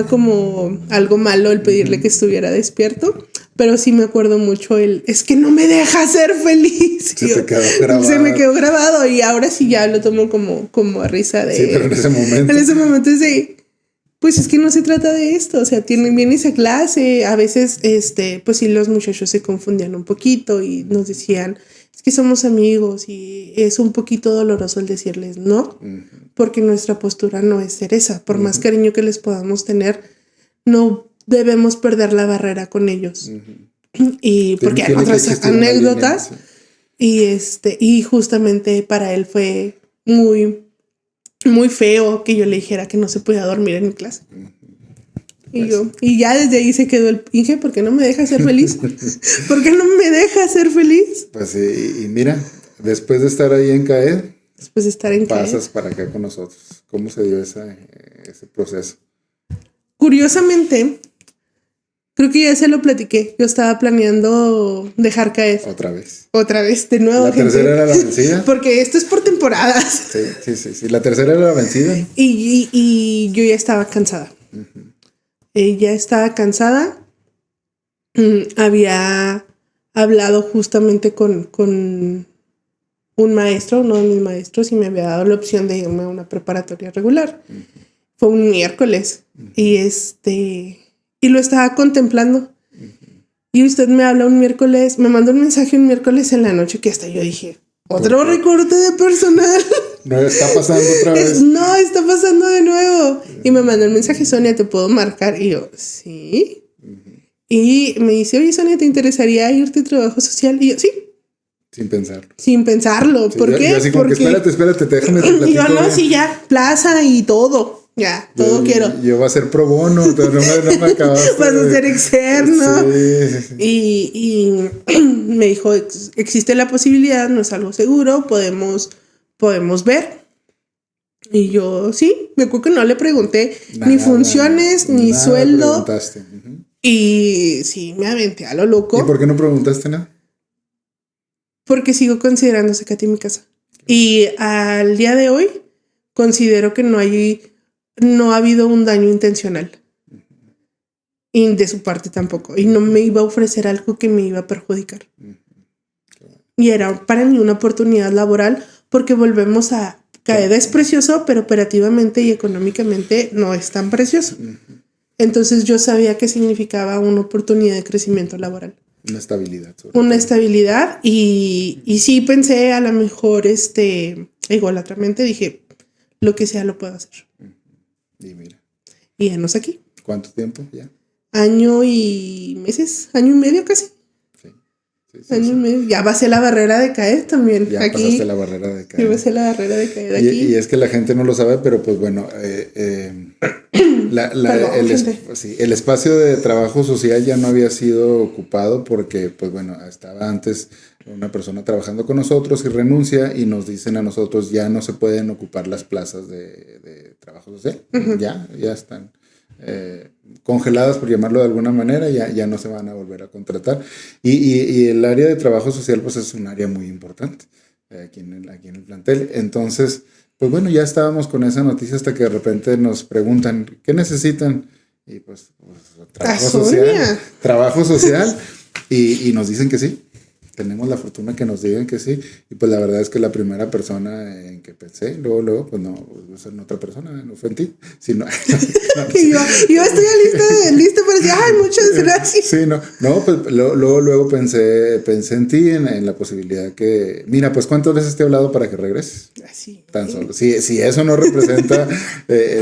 como algo malo el pedirle que estuviera despierto. Pero sí me acuerdo mucho es que no me deja ser feliz. Se me quedó grabado y ahora sí ya lo tomo como a risa de... Sí, pero en ese momento... En ese momento es de... Pues es que no se trata de esto, o sea, vienes a clase, a veces, pues sí, los muchachos se confundían un poquito y nos decían, es que somos amigos y es un poquito doloroso el decirles no, porque nuestra postura no es ser esa, por más cariño que les podamos tener, no debemos perder la barrera con ellos. Y porque hay otras anécdotas. Y justamente para él fue muy, muy feo que yo le dijera que no se podía dormir en mi clase. Y ya desde ahí se quedó el Inge, ¿por qué no me deja ser feliz? ¿Por qué no me deja ser feliz? Pues sí, y mira, después de estar ahí en CAED, pasas para acá con nosotros. ¿Cómo se dio ese proceso? Curiosamente, creo que ya se lo platiqué. Yo estaba planeando dejar CAED. Otra vez, de nuevo. ¿La tercera era la vencida? Porque esto es por temporadas. Sí. La tercera era la vencida. Y yo ya estaba cansada. Ella estaba cansada. Había hablado justamente con un maestro, uno de mis maestros, y me había dado la opción de irme a una preparatoria regular. Fue un miércoles. Y lo estaba contemplando. Y usted me habla un miércoles, me mandó un mensaje un miércoles en la noche que hasta yo dije, ¿otro recorte de personal? No, está pasando otra vez. No, está pasando de nuevo. Y me mandó el mensaje, Sonia, ¿te puedo marcar? Y yo, sí. Y me dice, oye, Sonia, ¿te interesaría irte a trabajo social? Y yo, sí. Sin pensarlo. Sin pensarlo. Sí, ¿Por qué? Yo así como porque... que espérate, déjame te platico. Y yo, no, sí, ya, plaza y todo. Ya, todo quiero. Yo voy a ser pro bono, pero no me acabaste. Vas a ser externo. Sí. Y me dijo, existe la posibilidad, no es algo seguro, podemos ver. Y yo, sí, me acuerdo que no le pregunté ni funciones, ni sueldo. Y sí, me aventé a lo loco. ¿Y por qué no preguntaste nada? Porque sigo considerando Zacate mi casa. Y al día de hoy considero que no ha habido un daño intencional. Y de su parte tampoco. Y no me iba a ofrecer algo que me iba a perjudicar. Y era para mí una oportunidad laboral, porque volvemos a CAED es precioso, pero operativamente y económicamente no es tan precioso. Entonces yo sabía que significaba una oportunidad de crecimiento laboral. Una estabilidad. Una estabilidad. Y sí pensé, a lo mejor, ególatramente dije, lo que sea lo puedo hacer. Y mira. Y enos aquí. ¿Cuánto tiempo ya? Año y medio casi. Año y medio. Ya pasé la barrera de CAED también. Ya aquí, pasaste la barrera de CAED. Ya pasé la barrera de CAED aquí. Y es que la gente no lo sabe, pero pues bueno, el espacio de trabajo social ya no había sido ocupado porque, pues bueno, estaba antes una persona trabajando con nosotros y renuncia y nos dicen a nosotros ya no se pueden ocupar las plazas de trabajo social. Ya están congeladas, por llamarlo de alguna manera, ya no se van a volver a contratar. Y el área de trabajo social pues es un área muy importante aquí en el plantel. Entonces, pues bueno, ya estábamos con esa noticia hasta que de repente nos preguntan, ¿qué necesitan? Y pues trabajo social y nos dicen que sí. Tenemos la fortuna que nos digan que sí. Y pues la verdad es que la primera persona en que pensé, luego, pues no, pues en otra persona, no fue en ti, sino... Y yo estoy lista para decir, ay, muchas gracias. Sí, pues luego pensé en ti, en la posibilidad que... Mira, pues ¿cuántas veces te he hablado para que regreses? Así. Tan solo. Si eso no representa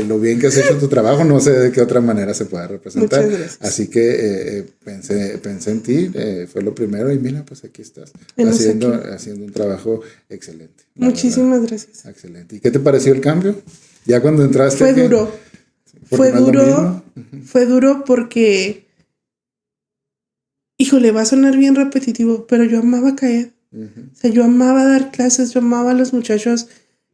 lo bien que has hecho tu trabajo, no sé de qué otra manera se pueda representar. Muchas gracias. Así que pensé en ti, fue lo primero y mira, pues aquí estás haciendo un trabajo excelente. Muchísimas gracias. Excelente. ¿Y qué te pareció el cambio? Ya cuando entraste. Fue duro. Fue duro porque, híjole, va a sonar bien repetitivo, pero yo amaba CAED. O sea, yo amaba dar clases, yo amaba a los muchachos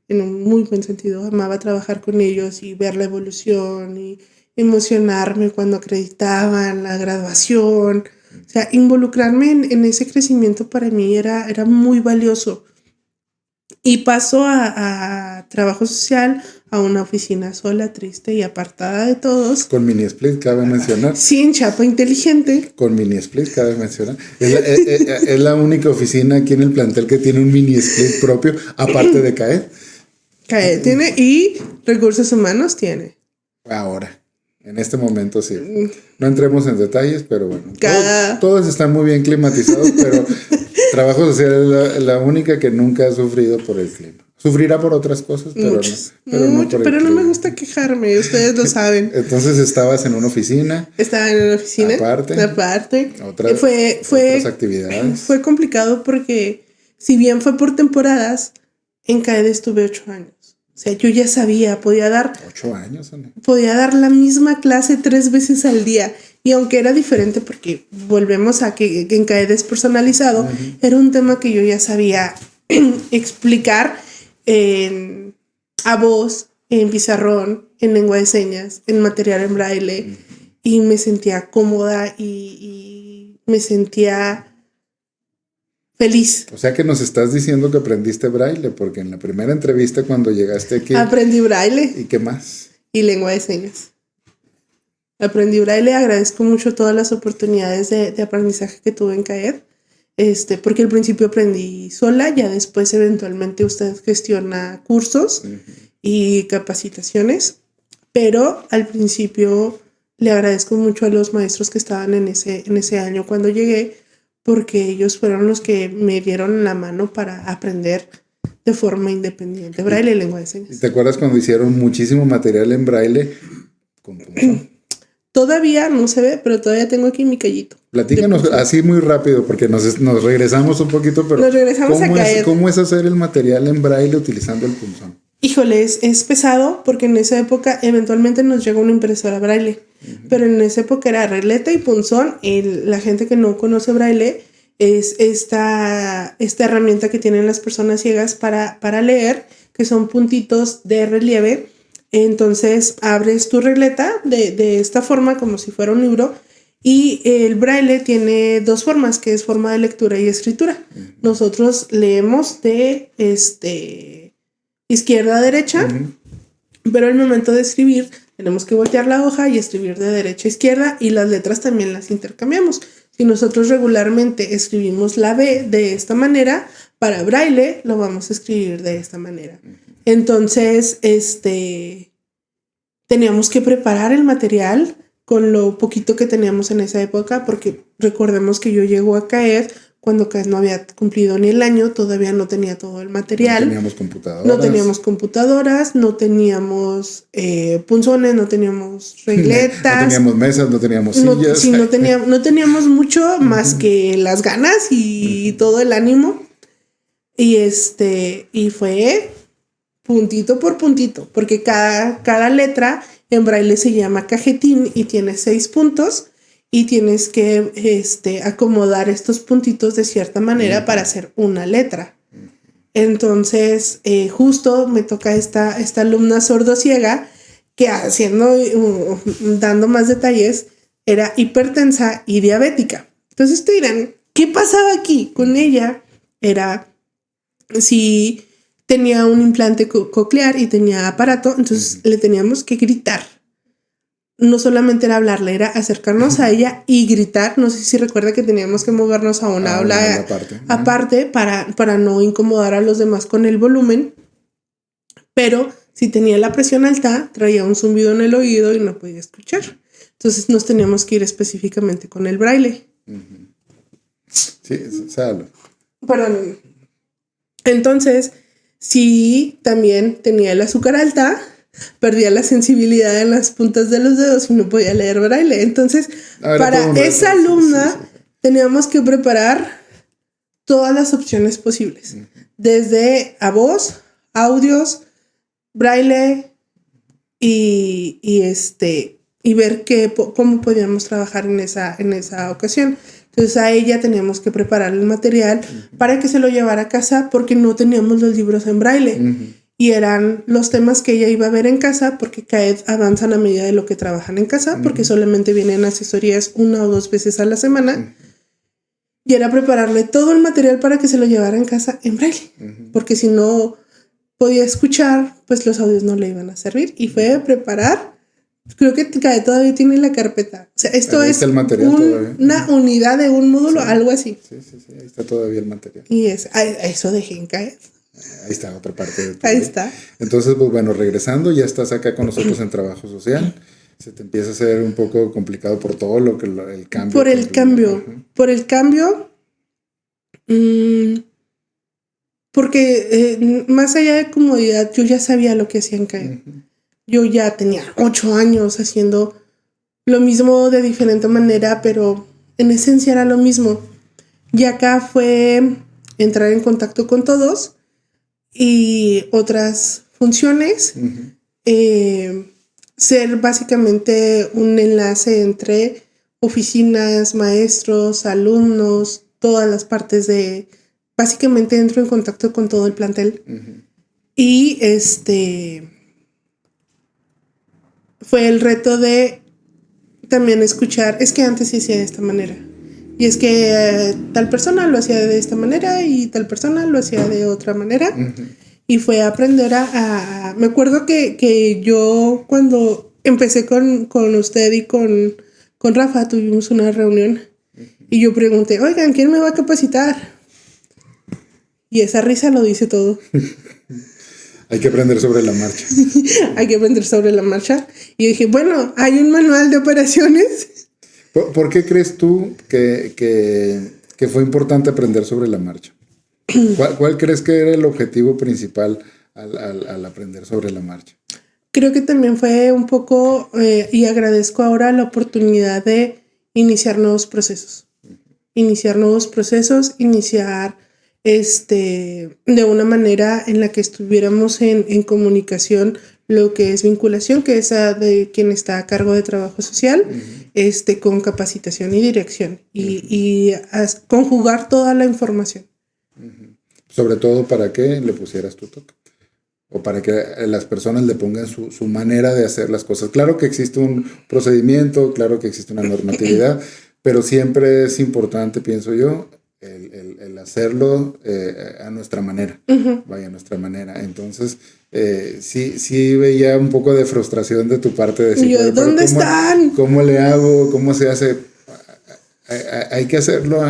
en un muy buen sentido. Amaba trabajar con ellos y ver la evolución y emocionarme cuando acreditaban la graduación. O sea, involucrarme en ese crecimiento para mí era muy valioso. Y paso a trabajo social, a una oficina sola, triste y apartada de todos. Con mini split, cabe mencionar. Sin chapa inteligente. Con mini split, cabe mencionar. Es la única oficina aquí en el plantel que tiene un mini split propio, aparte de CAED. CAED tiene y recursos humanos tiene. Ahora. En este momento sí. No entremos en detalles, pero bueno. Cada... Todos están muy bien climatizados, pero trabajo social es la única que nunca ha sufrido por el clima. Sufrirá por otras cosas, pero muchas, no mucho, por pero el no me clima. gusta quejarme, ustedes lo saben. Entonces estabas en una oficina. Estaba en la oficina. Aparte. Fue Otras actividades. Fue complicado porque, si bien fue por temporadas, en CAED estuve 8 años. O sea, yo ya sabía, 8 años, Ana. podía dar la misma clase 3 veces al día. Y aunque era diferente, porque volvemos a que en CAED es personalizado, era un tema que yo ya sabía explicar a voz, en pizarrón, en lengua de señas, en material en braille. Y me sentía cómoda y me sentía feliz. O sea que nos estás diciendo que aprendiste braille, porque en la primera entrevista cuando llegaste aquí... Aprendí braille. ¿Y qué más? Y lengua de señas. Aprendí braille, agradezco mucho todas las oportunidades de aprendizaje que tuve en CAED, porque al principio aprendí sola, ya después eventualmente usted gestiona cursos y capacitaciones, pero al principio le agradezco mucho a los maestros que estaban en ese año cuando llegué, porque ellos fueron los que me dieron la mano para aprender de forma independiente braille y lengua de señas. ¿Te acuerdas cuando hicieron muchísimo material en braille con punzón? Todavía no se ve, pero todavía tengo aquí mi callito. Platícanos así muy rápido, porque nos regresamos un poquito, pero nos regresamos a CAED. ¿Cómo es hacer el material en braille utilizando el punzón? Híjole, es pesado porque en esa época eventualmente nos llegó una impresora braille, pero en esa época era regleta y punzón. Y la gente que no conoce braille es esta herramienta que tienen las personas ciegas para leer, que son puntitos de relieve. Entonces abres tu regleta de esta forma, como si fuera un libro, y el braille tiene 2 formas, que es forma de lectura y escritura. Nosotros leemos de izquierda a derecha, pero al momento de escribir tenemos que voltear la hoja y escribir de derecha a izquierda, y las letras también las intercambiamos. Si nosotros regularmente escribimos la B de esta manera, para braille lo vamos a escribir de esta manera. Entonces, teníamos que preparar el material con lo poquito que teníamos en esa época, porque recordemos que yo llego a CAED cuando CAED no había cumplido ni el año, todavía no tenía todo el material. No teníamos computadoras. No teníamos punzones, no teníamos regletas. No teníamos mesas, no teníamos sillas. No teníamos mucho más que las ganas y todo el ánimo. Y fue puntito por puntito, porque cada letra en braille se llama cajetín y tiene 6 puntos, y tienes que acomodar estos puntitos de cierta manera para hacer una letra. Entonces, justo me toca esta alumna sordociega que dando más detalles, era hipertensa y diabética. Entonces te dirán, ¿qué pasaba aquí? Con ella era, si tenía un implante coclear y tenía aparato, entonces le teníamos que gritar. No solamente era hablarle, era acercarnos a ella y gritar. No sé si recuerda que teníamos que movernos a una aula aparte para no incomodar a los demás con el volumen. Pero si tenía la presión alta, traía un zumbido en el oído y no podía escuchar. Entonces nos teníamos que ir específicamente con el braille. Sí, salo. Perdón. Entonces, si también tenía el azúcar alta, perdía la sensibilidad en las puntas de los dedos y no podía leer braille. Entonces, para esa alumna teníamos que preparar todas las opciones posibles. Desde a voz, audios, braille y ver cómo podíamos trabajar en esa ocasión. Entonces a ella teníamos que preparar el material para que se lo llevara a casa, porque no teníamos los libros en braille. Y eran los temas que ella iba a ver en casa, porque CAED avanzan a medida de lo que trabajan en casa, porque solamente vienen asesorías 1 o 2 veces a la semana. Y era prepararle todo el material para que se lo llevara en casa en braille, porque si no podía escuchar, pues los audios no le iban a servir. Y fue preparar, creo que CAED todavía tiene la carpeta. O sea, esto es el material una unidad de un módulo, algo así. Sí, ahí está todavía el material. Y eso dejé en CAED. Ahí está otra parte. Ahí está. Entonces, pues bueno, regresando, ya estás acá con nosotros en trabajo social. Se te empieza a hacer un poco complicado por todo el cambio. Por el cambio. porque más allá de comodidad, yo ya sabía lo que hacía en CAE. Yo ya tenía 8 años haciendo lo mismo de diferente manera, pero en esencia era lo mismo. Y acá fue entrar en contacto con todos y otras funciones, ser básicamente un enlace entre oficinas, maestros, alumnos, todas las partes de... Básicamente entro en contacto con todo el plantel. Y fue el reto de también escuchar, es que antes se hacía de esta manera. Y es que tal persona lo hacía de esta manera y tal persona lo hacía de otra manera. Y fue aprender me acuerdo que yo cuando empecé con usted y con Rafa tuvimos una reunión y yo pregunté, oigan, ¿quién me va a capacitar? Y esa risa lo dice todo. Hay que aprender sobre la marcha. Hay que aprender sobre la marcha. Y yo dije, bueno, hay un manual de operaciones. ¿Por qué crees tú que fue importante aprender sobre la marcha? ¿Cuál crees que era el objetivo principal al aprender sobre la marcha? Creo que también fue un poco, y agradezco ahora la oportunidad de iniciar nuevos procesos. Iniciar de una manera en la que estuviéramos en comunicación, lo que es vinculación, que es de quien está a cargo de trabajo social, con capacitación y dirección, y conjugar toda la información. Sobre todo para que le pusieras tu toque, o para que las personas le pongan su manera de hacer las cosas. Claro que existe un procedimiento, claro que existe una normatividad, pero siempre es importante, pienso yo, el hacerlo a nuestra manera, vaya, a nuestra manera. Entonces, sí veía un poco de frustración de tu parte de decir, yo, ¿dónde están? ¿Cómo le hago? ¿Cómo se hace? Hay que hacerlo,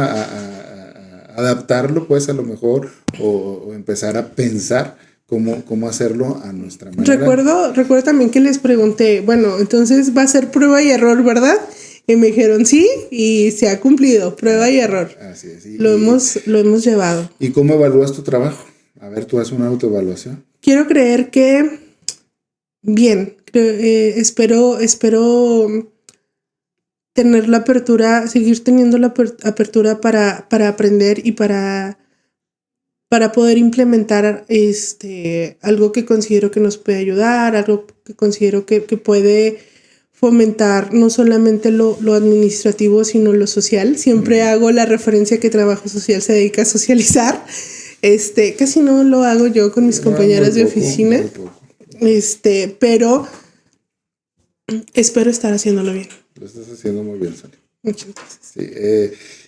adaptarlo, pues, a lo mejor, o empezar a pensar cómo hacerlo a nuestra manera. Recuerdo también que les pregunté, bueno, entonces va a ser prueba y error, ¿verdad? Y me dijeron sí, y se ha cumplido, prueba y error. Así es. Lo hemos llevado. ¿Y cómo evalúas tu trabajo? A ver, tú haces una autoevaluación. Quiero creer que bien. Espero tener la apertura, seguir teniendo la apertura para aprender y para poder implementar algo que considero que nos puede ayudar, algo que considero que puede fomentar no solamente lo administrativo, sino lo social. Siempre hago la referencia que trabajo social se dedica a socializar. Casi no lo hago yo con mis compañeras de oficina. Pero espero estar haciéndolo bien. Lo estás haciendo muy bien, Sonia. Muchas gracias. Sí,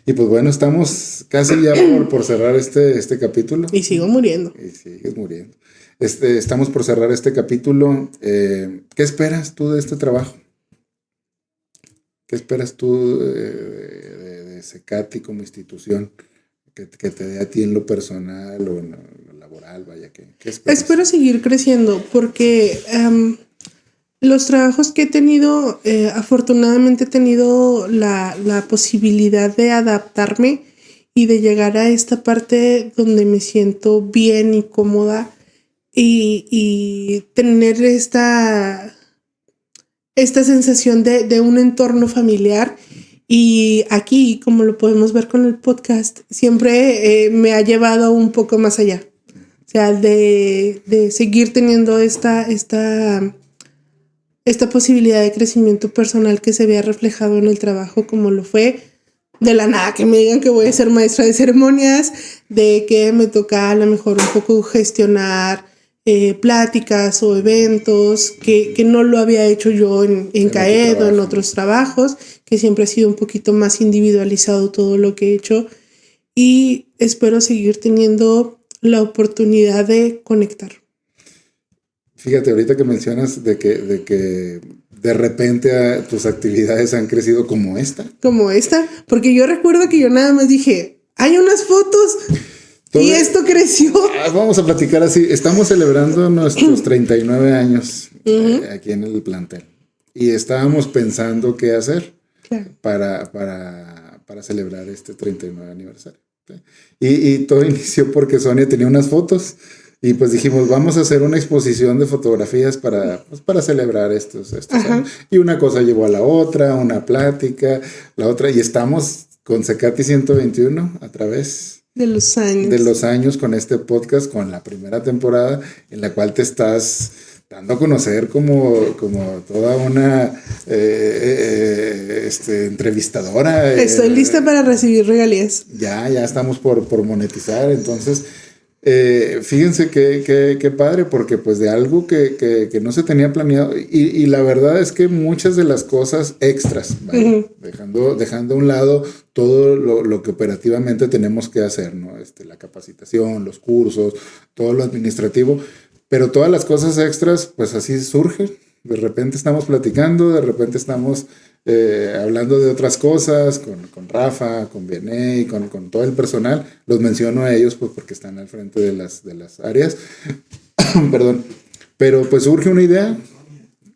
y pues bueno, estamos casi ya por cerrar este capítulo. Y sigo muriendo. Y sigues muriendo. Estamos por cerrar este capítulo. ¿Qué esperas tú de este trabajo? ¿Qué esperas tú de CECATI como institución que te dé a ti en lo personal o en lo laboral? Vaya, ¿qué esperas? Espero seguir creciendo porque los trabajos que he tenido, afortunadamente he tenido la posibilidad de adaptarme y de llegar a esta parte donde me siento bien y cómoda y tener esta sensación de un entorno familiar. Y aquí, como lo podemos ver con el podcast, siempre me ha llevado un poco más allá. O sea, de seguir teniendo esta posibilidad de crecimiento personal que se vea reflejado en el trabajo, como lo fue de la nada que me digan que voy a ser maestra de ceremonias, de que me toca a lo mejor un poco gestionar pláticas o eventos que no lo había hecho yo en CAED o en otros trabajos, que siempre ha sido un poquito más individualizado todo lo que he hecho, y espero seguir teniendo la oportunidad de conectar. Fíjate, ahorita que mencionas de que de repente tus actividades han crecido como esta. Como esta, porque yo recuerdo que yo nada más dije, hay unas fotos y esto creció. Vamos a platicar así. Estamos celebrando nuestros 39 años aquí en el plantel. Y estábamos pensando qué hacer para celebrar este 39 aniversario. Y todo inició porque Sonia tenía unas fotos y pues dijimos, vamos a hacer una exposición de fotografías para celebrar estos años. Y una cosa llevó a la otra, una plática, la otra, y estamos con Secati 121 a través de los años. De los años con este podcast, con la primera temporada en la cual te estás dando a conocer como toda una entrevistadora. Estoy lista para recibir regalías. Ya estamos por monetizar, entonces fíjense qué padre, porque pues de algo que no se tenía planeado, y la verdad es que muchas de las cosas extras, ¿vale? Dejando a un lado todo lo que operativamente tenemos que hacer, ¿no? La capacitación, los cursos, todo lo administrativo, pero todas las cosas extras, pues así surgen. De repente estamos platicando, de repente estamos hablando de otras cosas con Rafa, con Vianey, con todo el personal. Los menciono a ellos pues porque están al frente de las áreas. Perdón. Pero pues surge una idea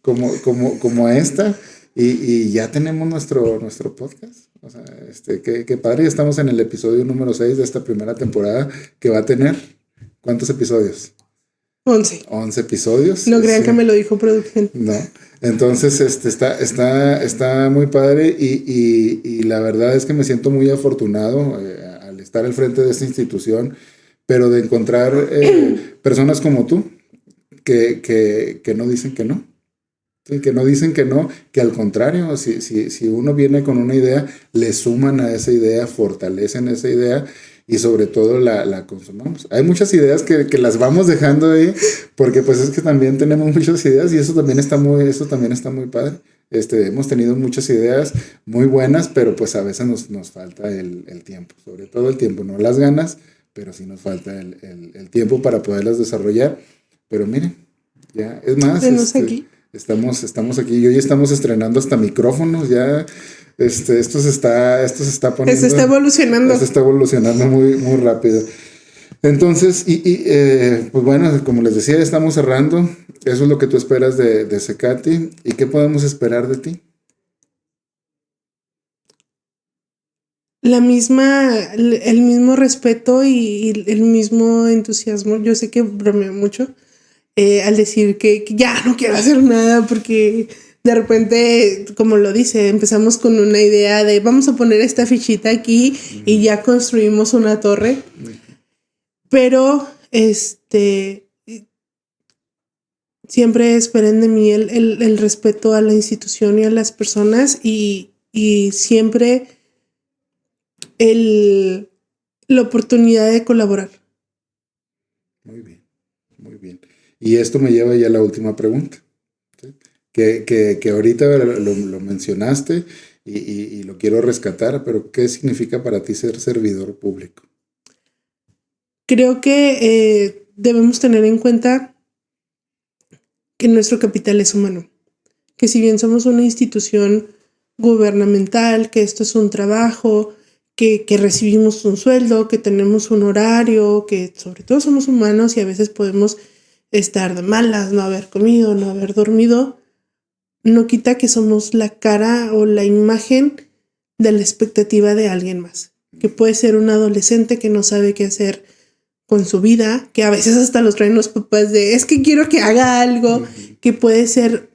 como esta y ya tenemos nuestro podcast. O sea, qué padre. Estamos en el episodio número 6 de esta primera temporada que va a tener, ¿cuántos episodios? 11 episodios. No crean que me lo dijo producción. No. Entonces, está muy padre y la verdad es que me siento muy afortunado al estar al frente de esta institución, pero de encontrar personas como tú que no dicen que no. Sí, que no dicen que no, que al contrario, si uno viene con una idea, le suman a esa idea, fortalecen esa idea y sobre todo la consumamos. Hay muchas ideas que las vamos dejando ahí porque pues es que también tenemos muchas ideas y eso también está muy padre. Hemos tenido muchas ideas muy buenas, pero pues a veces nos falta el tiempo, sobre todo el tiempo, no las ganas, pero sí nos falta el tiempo para poderlas desarrollar. Pero miren, ya es más, aquí. Estamos aquí y hoy estamos estrenando hasta micrófonos, ya esto se está poniendo. Se está evolucionando. Se está evolucionando muy, muy rápido. Entonces, pues bueno, como les decía, estamos cerrando. Eso es lo que tú esperas de Secati. ¿Y qué podemos esperar de ti? El mismo respeto y el mismo entusiasmo. Yo sé que bromeo mucho al decir que ya no quiero hacer nada porque de repente, como lo dice, empezamos con una idea de vamos a poner esta fichita aquí y ya construimos una torre. Pero siempre esperen de mí el respeto a la institución y a las personas y siempre la oportunidad de colaborar. Muy bien, muy bien. Y esto me lleva ya a la última pregunta, ¿sí? Que ahorita lo mencionaste y lo quiero rescatar, pero ¿qué significa para ti ser servidor público? Creo que debemos tener en cuenta que nuestro capital es humano, que si bien somos una institución gubernamental, que esto es un trabajo, que recibimos un sueldo, que tenemos un horario, que sobre todo somos humanos y a veces podemos estar de malas, no haber comido, no haber dormido, no quita que somos la cara o la imagen de la expectativa de alguien más, que puede ser un adolescente que no sabe qué hacer con su vida, que a veces hasta los traen los papás de es que quiero que haga algo, que puede ser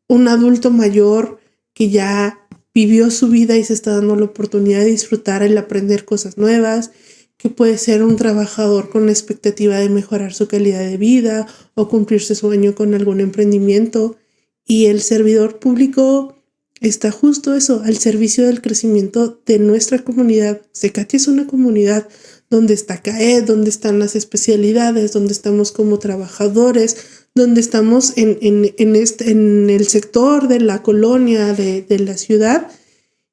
un adulto mayor que ya vivió su vida y se está dando la oportunidad de disfrutar el aprender cosas nuevas, que puede ser un trabajador con la expectativa de mejorar su calidad de vida o cumplirse su sueño con algún emprendimiento. Y el servidor público está justo eso, al servicio del crecimiento de nuestra comunidad. Secati es una comunidad donde está CAED, donde están las especialidades, donde estamos como trabajadores, donde estamos en el sector de la colonia, de la ciudad,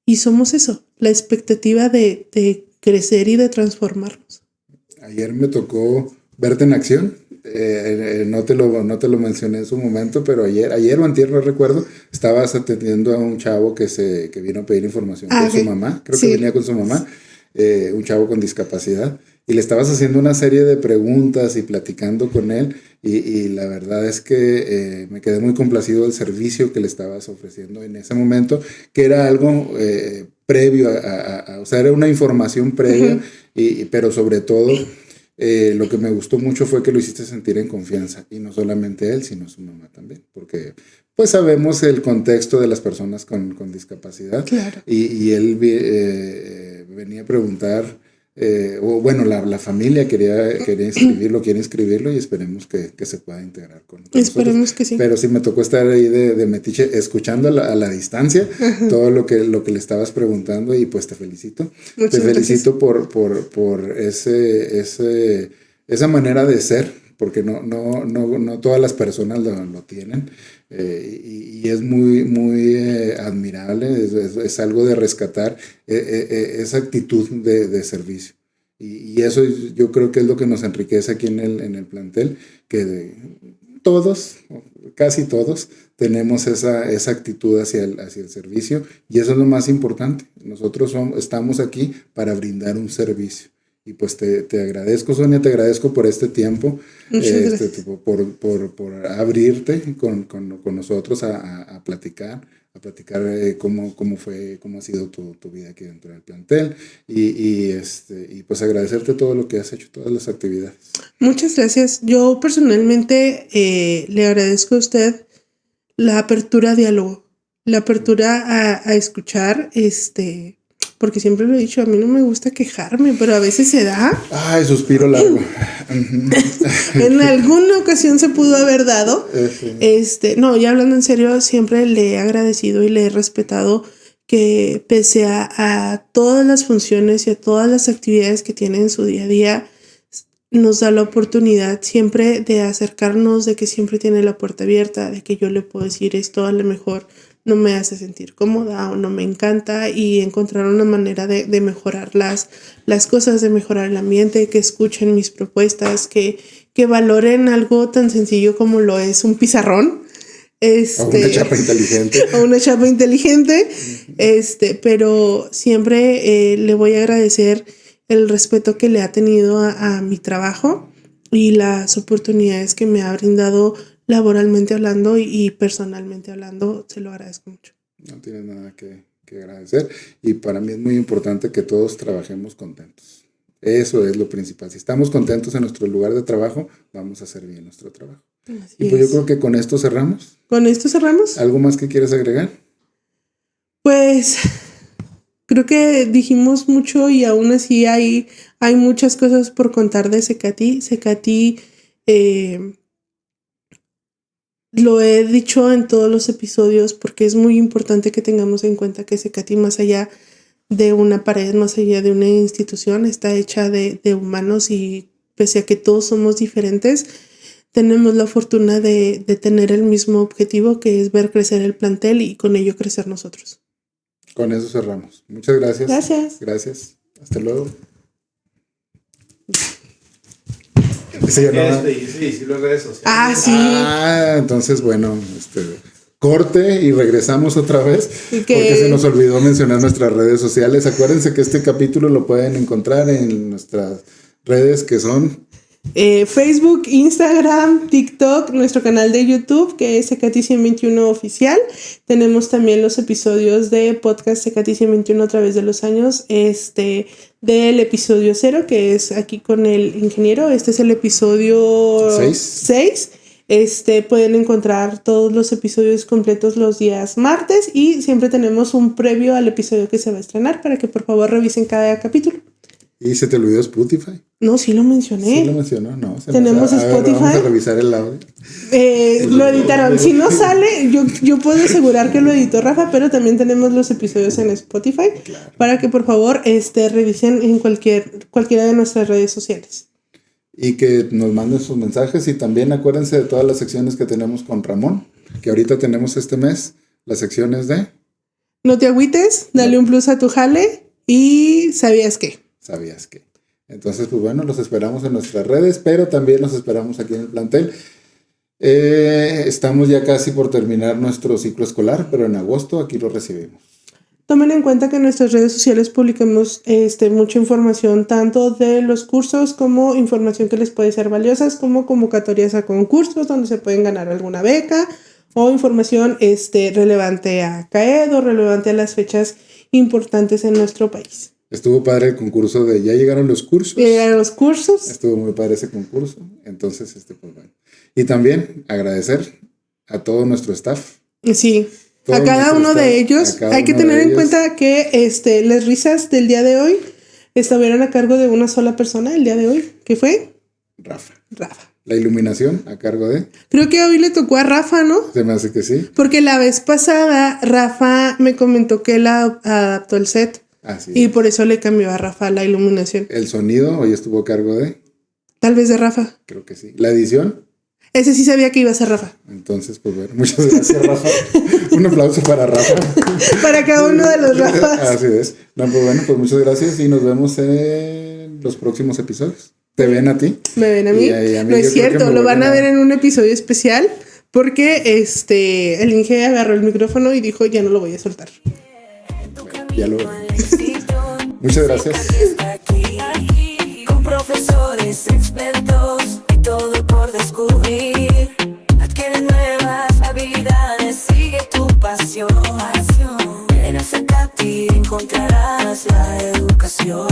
y somos eso, la expectativa de crecer y de transformarnos. Ayer me tocó verte en acción. No te lo mencioné en su momento, pero ayer o antier, no recuerdo, estabas atendiendo a un chavo que vino a pedir información con su mamá. Creo que venía con su mamá, un chavo con discapacidad, y le estabas haciendo una serie de preguntas y platicando con él, y la verdad es que me quedé muy complacido del servicio que le estabas ofreciendo en ese momento, que era algo previo o sea, era una información previa, Pero sobre todo, lo que me gustó mucho fue que lo hiciste sentir en confianza, y no solamente él, sino su mamá también, porque pues sabemos el contexto de las personas con discapacidad. Claro. Y él venía a preguntar, o bueno, la familia quiere inscribirlo, y esperemos que se pueda integrar con Esperemos nosotros. que sí. Pero sí me tocó estar ahí de metiche, escuchando a la distancia todo lo que le estabas preguntando, y pues te felicito. Muchas Te felicito gracias. por esa manera de ser, porque no todas las personas lo tienen, y es muy admirable, es algo de rescatar, esa actitud de servicio. Y eso yo creo que es lo que nos enriquece aquí en el plantel, que todos, casi todos, tenemos esa actitud hacia el servicio, y eso es lo más importante. Nosotros estamos aquí para brindar un servicio. Y pues te agradezco, Sonia, te agradezco por este tiempo, por abrirte con nosotros a platicar cómo ha sido tu vida aquí dentro del plantel, y pues agradecerte todo lo que has hecho, todas las actividades. Muchas gracias. Yo personalmente le agradezco a usted la apertura a diálogo, la apertura a escuchar, porque siempre lo he dicho, a mí no me gusta quejarme, pero a veces se da. Ay, suspiro largo. En alguna ocasión se pudo haber dado. No, ya hablando en serio, siempre le he agradecido y le he respetado que pese a todas las funciones y a todas las actividades que tiene en su día a día, nos da la oportunidad siempre de acercarnos, de que siempre tiene la puerta abierta, de que yo le puedo decir esto a lo mejor no me hace sentir cómoda o no me encanta, y encontrar una manera de mejorar las cosas, de mejorar el ambiente, que escuchen mis propuestas, que valoren algo tan sencillo como lo es un pizarrón. O una chapa inteligente. O una chapa inteligente. Pero siempre le voy a agradecer el respeto que le ha tenido a mi trabajo y las oportunidades que me ha brindado laboralmente hablando y personalmente hablando. Se lo agradezco mucho. No tienes nada que agradecer, y para mí es muy importante que todos trabajemos contentos. Eso es lo principal. Si estamos contentos en nuestro lugar de trabajo, vamos a hacer bien nuestro trabajo. Así y pues es. yo creo que con esto cerramos. ¿Con esto cerramos? ¿Algo más que quieras agregar? Pues creo que dijimos mucho, y aún así hay muchas cosas por contar de Cecati. Cecati, lo he dicho en todos los episodios, porque es muy importante que tengamos en cuenta que Cecati, más allá de una pared, más allá de una institución, está hecha de humanos, y pese a que todos somos diferentes, tenemos la fortuna de tener el mismo objetivo, que es ver crecer el plantel y con ello crecer nosotros. Con eso cerramos. Muchas gracias. Gracias. Gracias. Hasta luego. Sí, las redes sociales. Ah, sí. Entonces, bueno, corte y regresamos otra vez, ¿Y porque se nos olvidó mencionar nuestras redes sociales. Acuérdense que este capítulo lo pueden encontrar en nuestras redes, que son Facebook, Instagram, TikTok, nuestro canal de YouTube, que es Cecati 121 Oficial. Tenemos también los episodios de podcast Cecati 121 a través de los años, del episodio 0, que es aquí con el ingeniero. Este es el episodio 6. Pueden encontrar todos los episodios completos los días martes, y siempre tenemos un previo al episodio que se va a estrenar, para que por favor revisen cada capítulo. ¿Y se te olvidó Spotify? No, sí lo mencioné. Sí lo mencionó, no. Tenemos Spotify. Vamos a revisar el audio. Lo editaron. Si no sale, yo puedo asegurar que lo editó Rafa, pero también tenemos los episodios en Spotify, claro, para que por favor revisen en cualquiera de nuestras redes sociales. Y que nos manden sus mensajes, y también acuérdense de todas las secciones que tenemos con Ramón, que ahorita tenemos este mes, las secciones de No te agüites, dale un plus a tu jale y ¿sabías qué? ¿Sabías qué? Entonces, pues bueno, los esperamos en nuestras redes, pero también los esperamos aquí en el plantel. Estamos ya casi por terminar nuestro ciclo escolar, pero en agosto aquí lo recibimos. Tomen en cuenta que en nuestras redes sociales publicamos mucha información, tanto de los cursos como información que les puede ser valiosa, como convocatorias a concursos donde se pueden ganar alguna beca, o información relevante a CAED o relevante a las fechas importantes en nuestro país. Estuvo padre el concurso de ya llegaron los cursos. Llegaron los cursos. Estuvo muy padre ese concurso. Entonces, pues bueno. Y también agradecer a todo nuestro staff. Sí. Todo A cada nuestro uno staff, de ellos. a cada Hay que uno de tener en ellos. cuenta que las risas del día de hoy estuvieron a cargo de una sola persona el día de hoy. ¿Qué fue? Rafa. Rafa. La iluminación a cargo de. Creo que hoy le tocó a Rafa, ¿no? Se me hace que sí. Porque la vez pasada Rafa me comentó que él adaptó el set. Así Y es. por eso le cambió a Rafa la iluminación. El sonido hoy estuvo a cargo de. Tal vez de Rafa. Creo que sí. La edición. Ese sí sabía que iba a ser Rafa. Entonces, pues bueno, muchas gracias, Rafa. Un aplauso para Rafa. Para cada uno de los Rafas. Así es. No, pues bueno, pues muchas gracias y nos vemos en los próximos episodios. ¿Te ven a ti? ¿Me ven a mí? Y a mí No yo es creo que cierto, me lo van a vuelven ver en un episodio especial porque el Inge agarró el micrófono y dijo ya no lo voy a soltar. Ya lo Muchas gracias. Está aquí, con profesores expertos y todo por descubrir. Adquiere nuevas habilidades, sigue tu pasión. En Acecati encontrarás la educación.